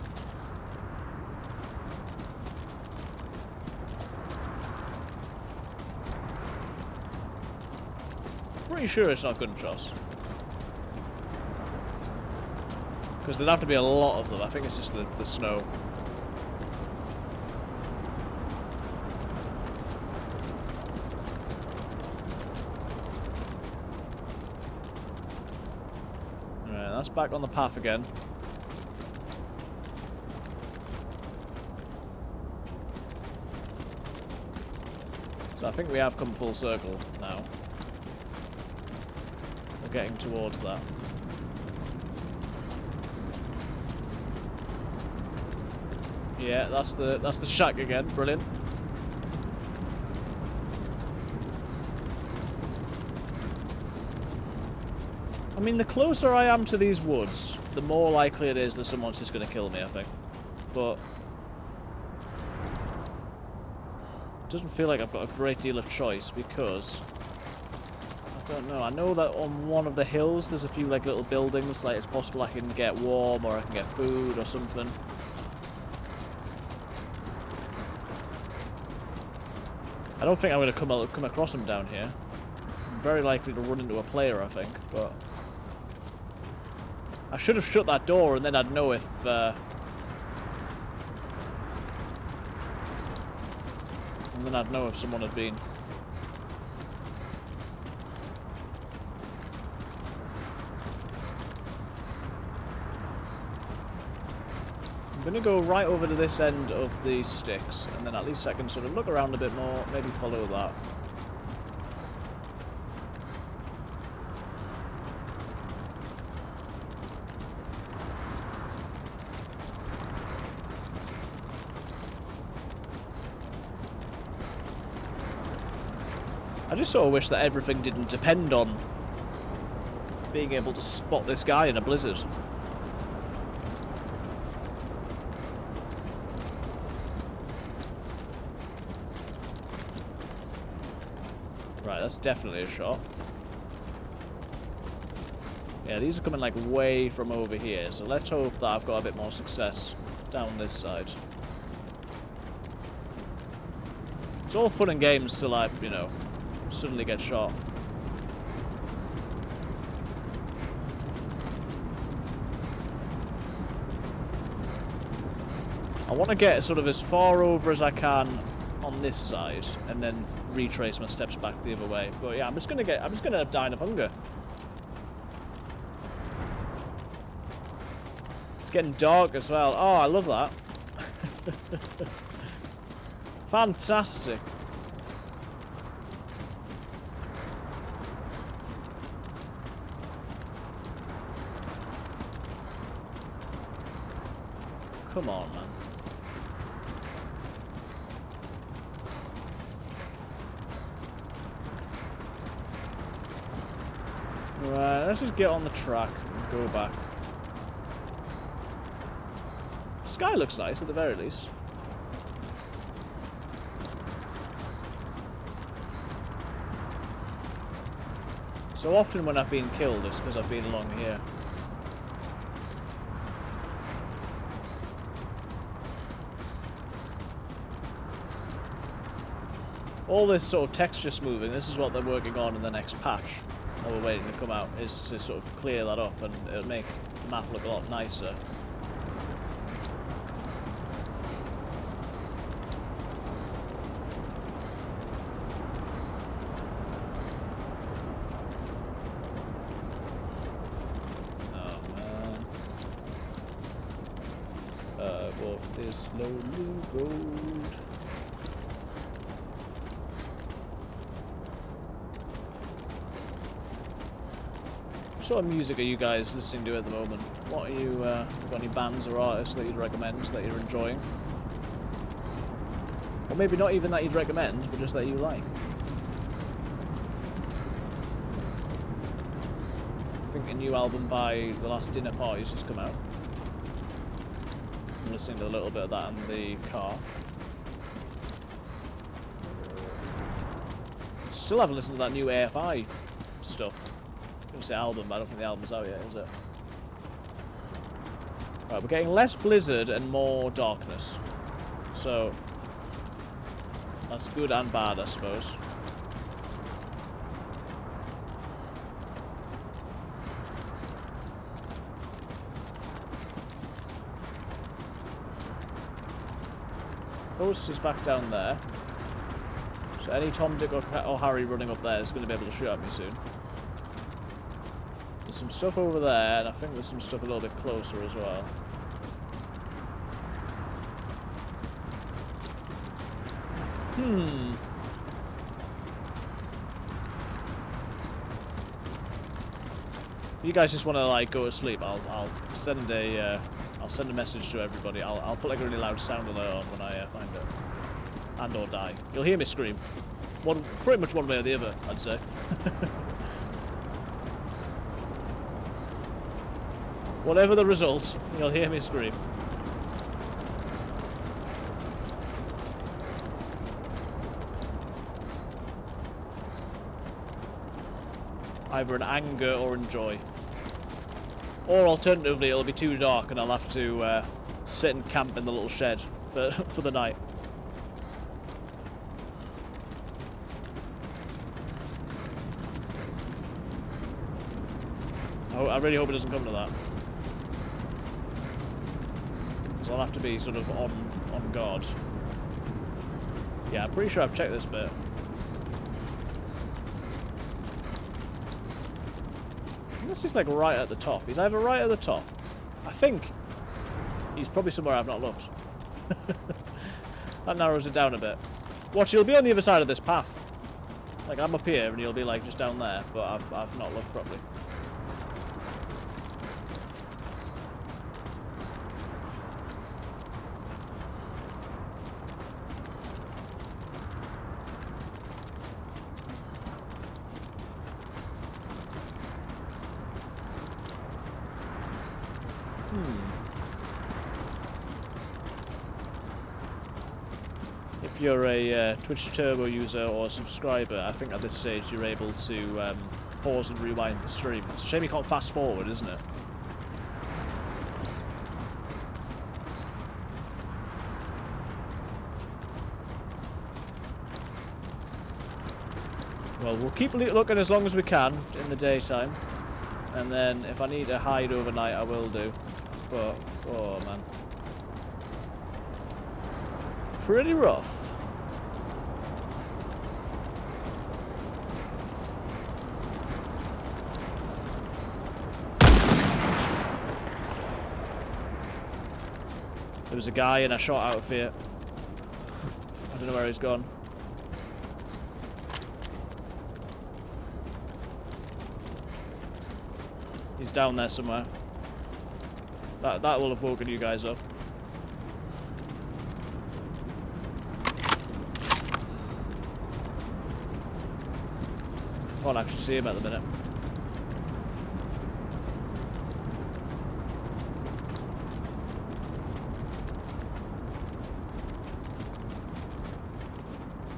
Pretty sure it's not gunshots. Because there'd have to be a lot of them. I think it's just the snow. Alright, that's back on the path again. So I think we have come full circle now. We're getting towards that. Yeah, that's the shack again. Brilliant. I mean, the closer I am to these woods, the more likely it is that someone's just going to kill me, I think. But it doesn't feel like I've got a great deal of choice because I don't know. I know that on one of the hills there's a few like little buildings, like it's possible I can get warm or I can get food or something. I don't think I'm going to come across them down here. I'm very likely to run into a player, I think, but I should have shut that door and then I'd know if and then I'd know if someone had been. I'm going to go right over to this end of the sticks, and then at least I can sort of look around a bit more, maybe follow that. I just sort of wish that everything didn't depend on being able to spot this guy in a blizzard. Right, that's definitely a shot. Yeah, these are coming like way from over here, so let's hope that I've got a bit more success down this side. It's all fun and games till I, you know, suddenly get shot. I want to get sort of as far over as I can on this side, and then retrace my steps back the other way. But yeah, I'm just gonna die of hunger. It's getting dark as well. Oh, I love that. Fantastic. Come on, man. Right, let's just get on the track and go back. The sky looks nice at the very least. So often when I've been killed, it's because I've been along here. All this sort of texture smoothing, this is what they're working on in the next patch. While we're waiting to come out, is to sort of clear that up and it'll make the map look a lot nicer. Walk this lonely road. What sort of music are you guys listening to at the moment? What are you, got any bands or artists that you'd recommend that you're enjoying? Or maybe not even that you'd recommend, but just that you like. I think a new album by The Last Dinner Party's just come out. I'm listening to a little bit of that in the car. Still haven't listened to that new AFI stuff. I was going to say album, but I don't think the album's out yet, is it? Right, we're getting less blizzard and more darkness. So, that's good and bad, I suppose. Ghost is back down there. So any Tom, Dick or Harry running up there is going to be able to shoot at me soon. There's some stuff over there, and I think there's some stuff a little bit closer as well. If you guys just want to like go to sleep, I'll send a message to everybody. I'll put like a really loud sound alert on when I find it, and or die. You'll hear me scream. Pretty much one way or the other, I'd say. Whatever the result, you'll hear me scream. Either in anger or in joy. Or alternatively, it'll be too dark and I'll have to sit and camp in the little shed for the night. I really hope it doesn't come to that. So I'll have to be sort of on guard. Yeah, I'm pretty sure I've checked this bit. Unless he's like right at the top. He's either right at the top. I think he's probably somewhere I've not looked. That narrows it down a bit. Watch, he'll be on the other side of this path. Like I'm up here and he'll be like just down there, but I've not looked properly. If you're a Twitch Turbo user or a subscriber, I think at this stage you're able to pause and rewind the stream. It's a shame you can't fast forward, isn't it? Well, we'll keep looking as long as we can in the daytime. And then if I need to hide overnight, I will do. But, oh man. Pretty rough. There was a guy and I shot out of fear. I don't know where he's gone. He's down there somewhere. That will have woken you guys up. Can't actually see him at the minute.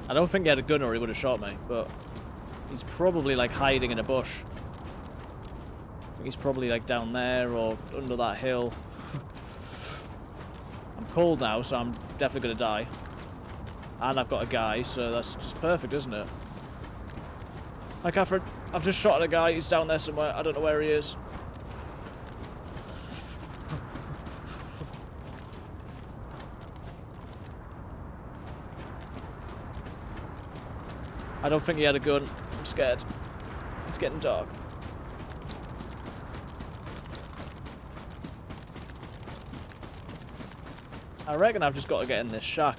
I don't think he had a gun or he would have shot me, but he's probably like hiding in a bush. I think he's probably like down there or under that hill. I'm cold now, so I'm definitely gonna die. And I've got a guy, so that's just perfect, isn't it? Hi, Catherine. I've just shot at a guy. He's down there somewhere. I don't know where he is. I don't think he had a gun. I'm scared. It's getting dark. I reckon I've just got to get in this shack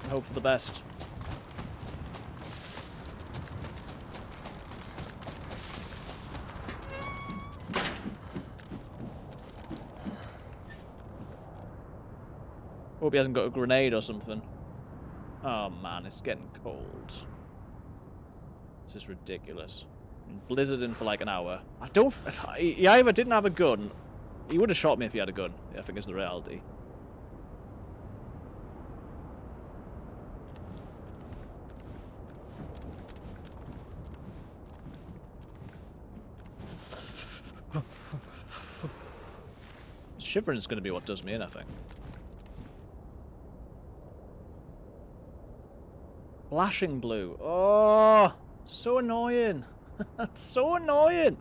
and hope for the best. Hope he hasn't got a grenade or something. Oh man, it's getting cold. This is ridiculous. Blizzarding for like an hour. I don't... He either didn't have a gun. He would have shot me if he had a gun, I think is the reality. Shivering is going to be what does me in, I think. Flashing blue. Oh, so annoying. That's so annoying.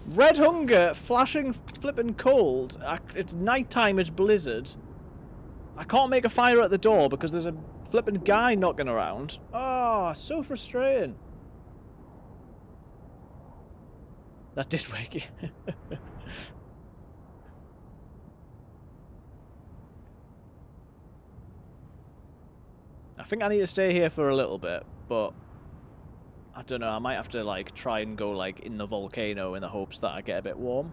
Red hunger, flashing flipping cold. It's nighttime, it's blizzard. I can't make a fire at the door because there's a flipping guy knocking around. Oh, so frustrating. That did wake you. I think I need to stay here for a little bit, but I don't know, I might have to like try and go like in the volcano in the hopes that I get a bit warm.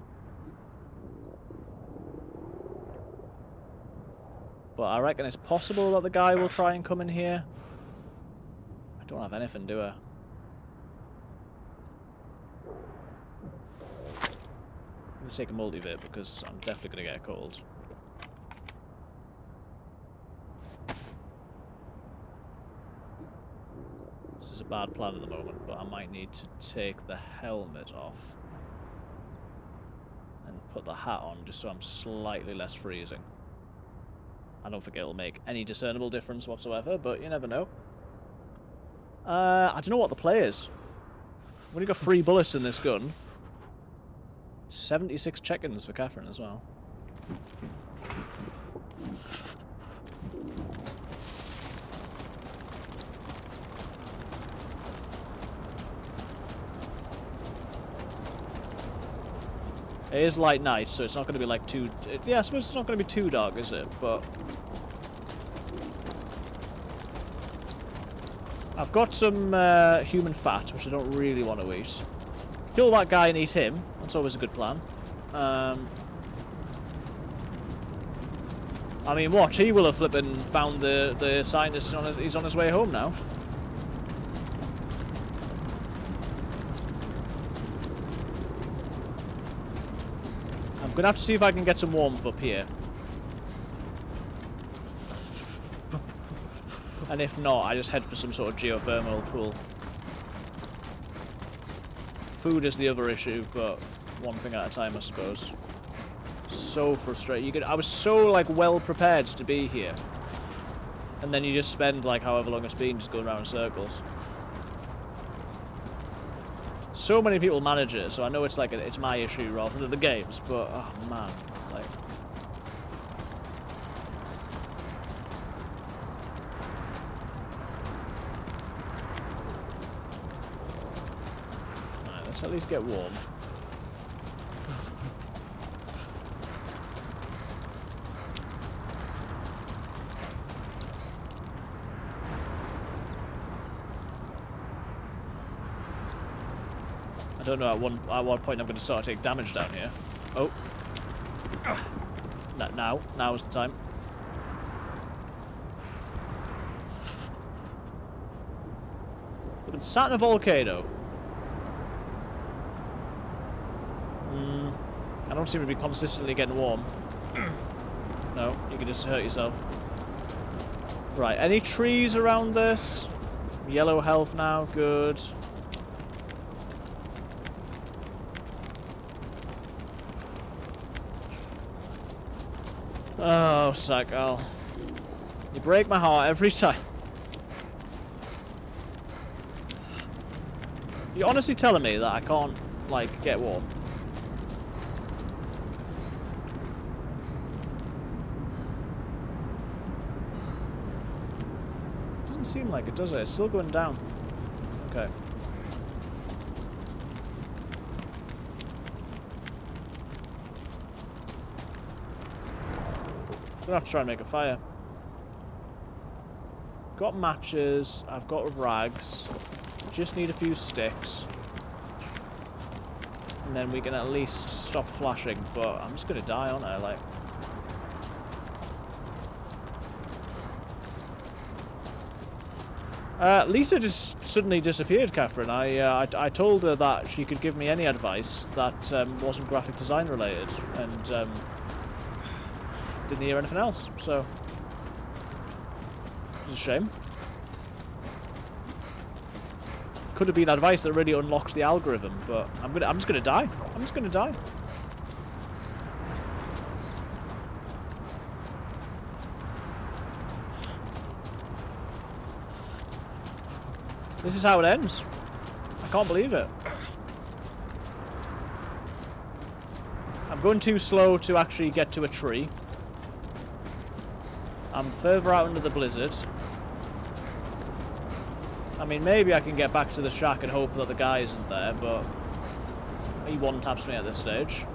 But I reckon it's possible that the guy will try and come in here. I don't have anything, do I? I'm going to take a multivit because I'm definitely going to get a cold. This is a bad plan at the moment, but I might need to take the helmet off and put the hat on just so I'm slightly less freezing. I don't think it'll make any discernible difference whatsoever, but you never know. I don't know what the play is. We've only got 3 bullets in this gun. 76 check-ins for Catherine as well. It is light night, so it's not going to be like too... Yeah, I suppose it's not going to be too dark, is it? But... I've got some human fat, which I don't really want to eat. Kill that guy and eat him. That's always a good plan. I mean, watch, he will have flippin' found the scientist. He's on his way home now. I'm gonna have to see if I can get some warmth up here. And if not, I just head for some sort of geothermal pool. Food is the other issue, but one thing at a time, I suppose. So frustrating. I was so like well prepared to be here, and then you just spend like however long it's been just going around in circles. So many people manage it, so I know it's like it's my issue rather than the game's. But oh man, like. Alright, let's at least get warm. don't know at what point I'm going to start to take damage down here. Oh. Now is the time. We've been sat in a volcano. I don't seem to be consistently getting warm. No, you can just hurt yourself. Right, any trees around this? Yellow health now, good. Oh, Sakhal. You break my heart every time. You're honestly telling me that I can't, like, get warm? Doesn't seem like it, does it? It's still going down. Okay. Gonna have to try and make a fire. Got matches, I've got rags. Just need a few sticks. And then we can at least stop flashing, but I'm just gonna die, aren't I? Like. Lisa just suddenly disappeared, Catherine. I told her that she could give me any advice that wasn't graphic design related, and didn't hear anything else, so it's a shame. Could have been advice that really unlocks the algorithm, but I'm just gonna die. I'm just gonna die. This is how it ends. I can't believe it. I'm going too slow to actually get to a tree. I'm further out into the blizzard. I mean, maybe I can get back to the shack and hope that the guy isn't there, but he one-taps me at this stage.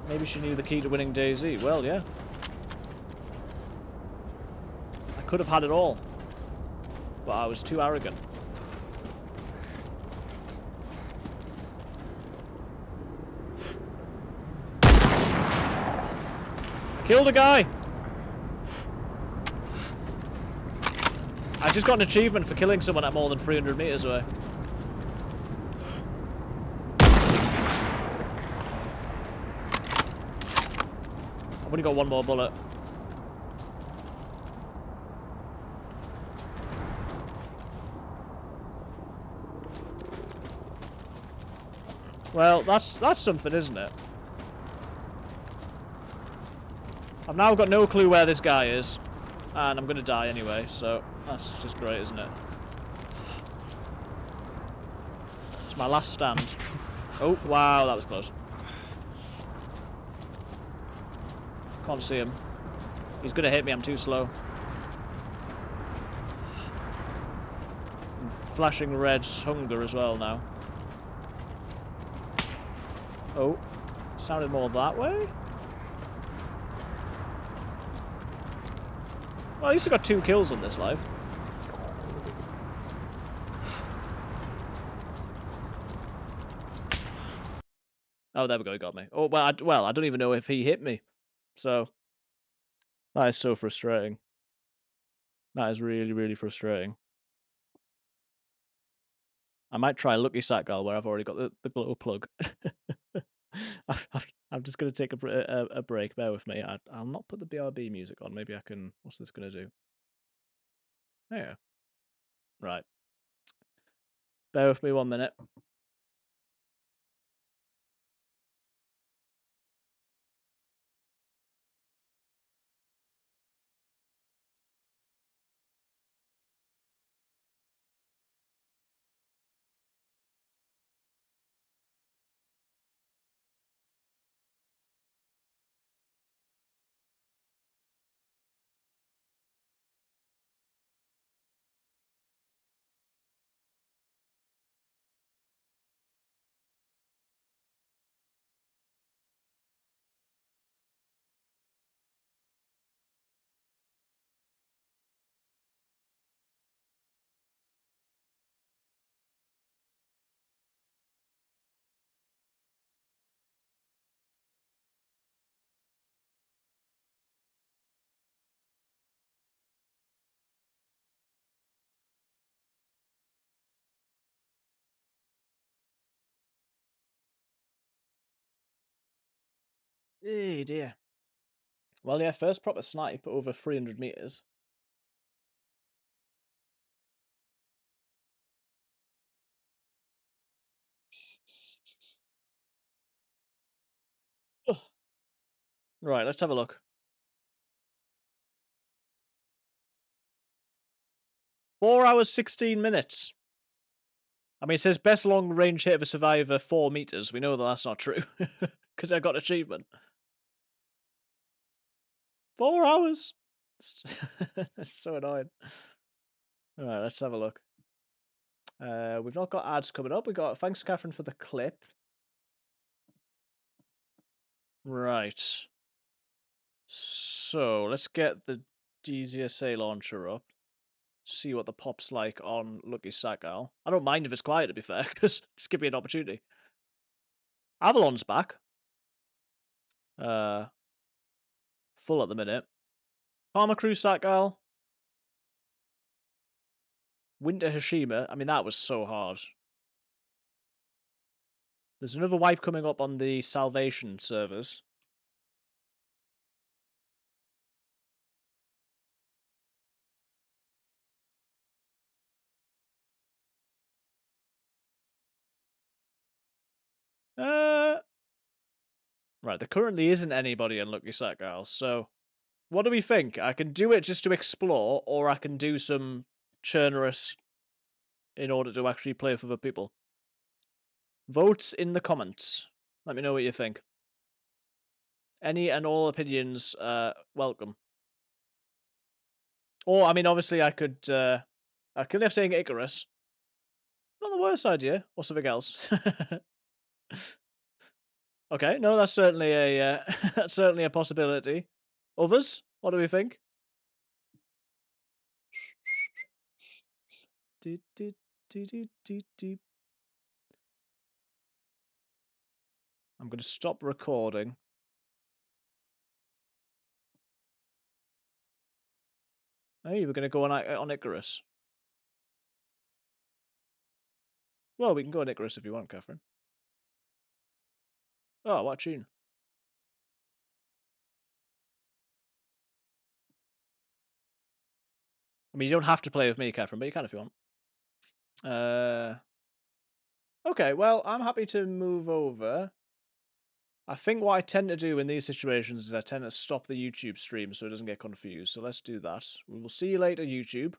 Maybe she knew the key to winning DayZ. Well, yeah. I could have had it all, but I was too arrogant. I killed a guy! I just got an achievement for killing someone at more than 300 meters away. I've only got one more bullet. Well, that's something, isn't it? I've now got no clue where this guy is, and I'm gonna die anyway, so that's just great, isn't it? It's my last stand. Oh, wow, that was close. Can't see him. He's gonna hit me, I'm too slow. I'm flashing red hunger as well now. Oh, sounded more that way? Well, at least I got 2 kills on this live. Oh, there we go, he got me. Oh, well, I don't even know if he hit me. So, that is so frustrating. That is really, really frustrating. I might try Lucky Sakhal where I've already got the glow plug. I'm just going to take a break. Bear with me. I'll not put the BRB music on. Maybe I can... What's this going to do? Yeah. Right. Bear with me 1 minute. Eh, dear. Well, yeah, first proper snipe over 300 meters. Ugh. Right, let's have a look. 4 hours, 16 minutes. I mean, it says best long range hit of a survivor 4 meters. We know that that's not true because I got achievement. 4 hours. That's so annoying. All right, let's have a look. We've not got ads coming up. We got thanks, Catherine, for the clip. Right. So let's get the DZSA launcher up. See what the pop's like on Lucky Sakhal. I don't mind if it's quiet, to be fair, because just give me an opportunity. Avalon's back. Uh, Full at the minute. Farmer Crew Sakhal. Winter Hashima. I mean, that was so hard. There's another wipe coming up on the Salvation servers. Uh, right, there currently isn't anybody on Lucky Sakhal, so what do we think? I can do it just to explore, or I can do some churnerous in order to actually play with other people. Votes in the comments. Let me know what you think. Any and all opinions, welcome. Or, I mean, obviously, I could have saying Icarus. Not the worst idea, or something else. Okay, no, that's certainly a that's certainly a possibility. Others, what do we think? Doot, doot, doot, doot, doot, doot. I'm going to stop recording. Hey, we're going to go on Icarus. Well, we can go on Icarus if you want, Catherine. Oh, what tune? I mean, you don't have to play with me, Catherine, but you can if you want. Okay, well, I'm happy to move over. I think what I tend to do in these situations is I tend to stop the YouTube stream so it doesn't get confused. So let's do that. We will see you later, YouTube.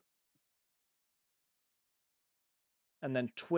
And then Twitch.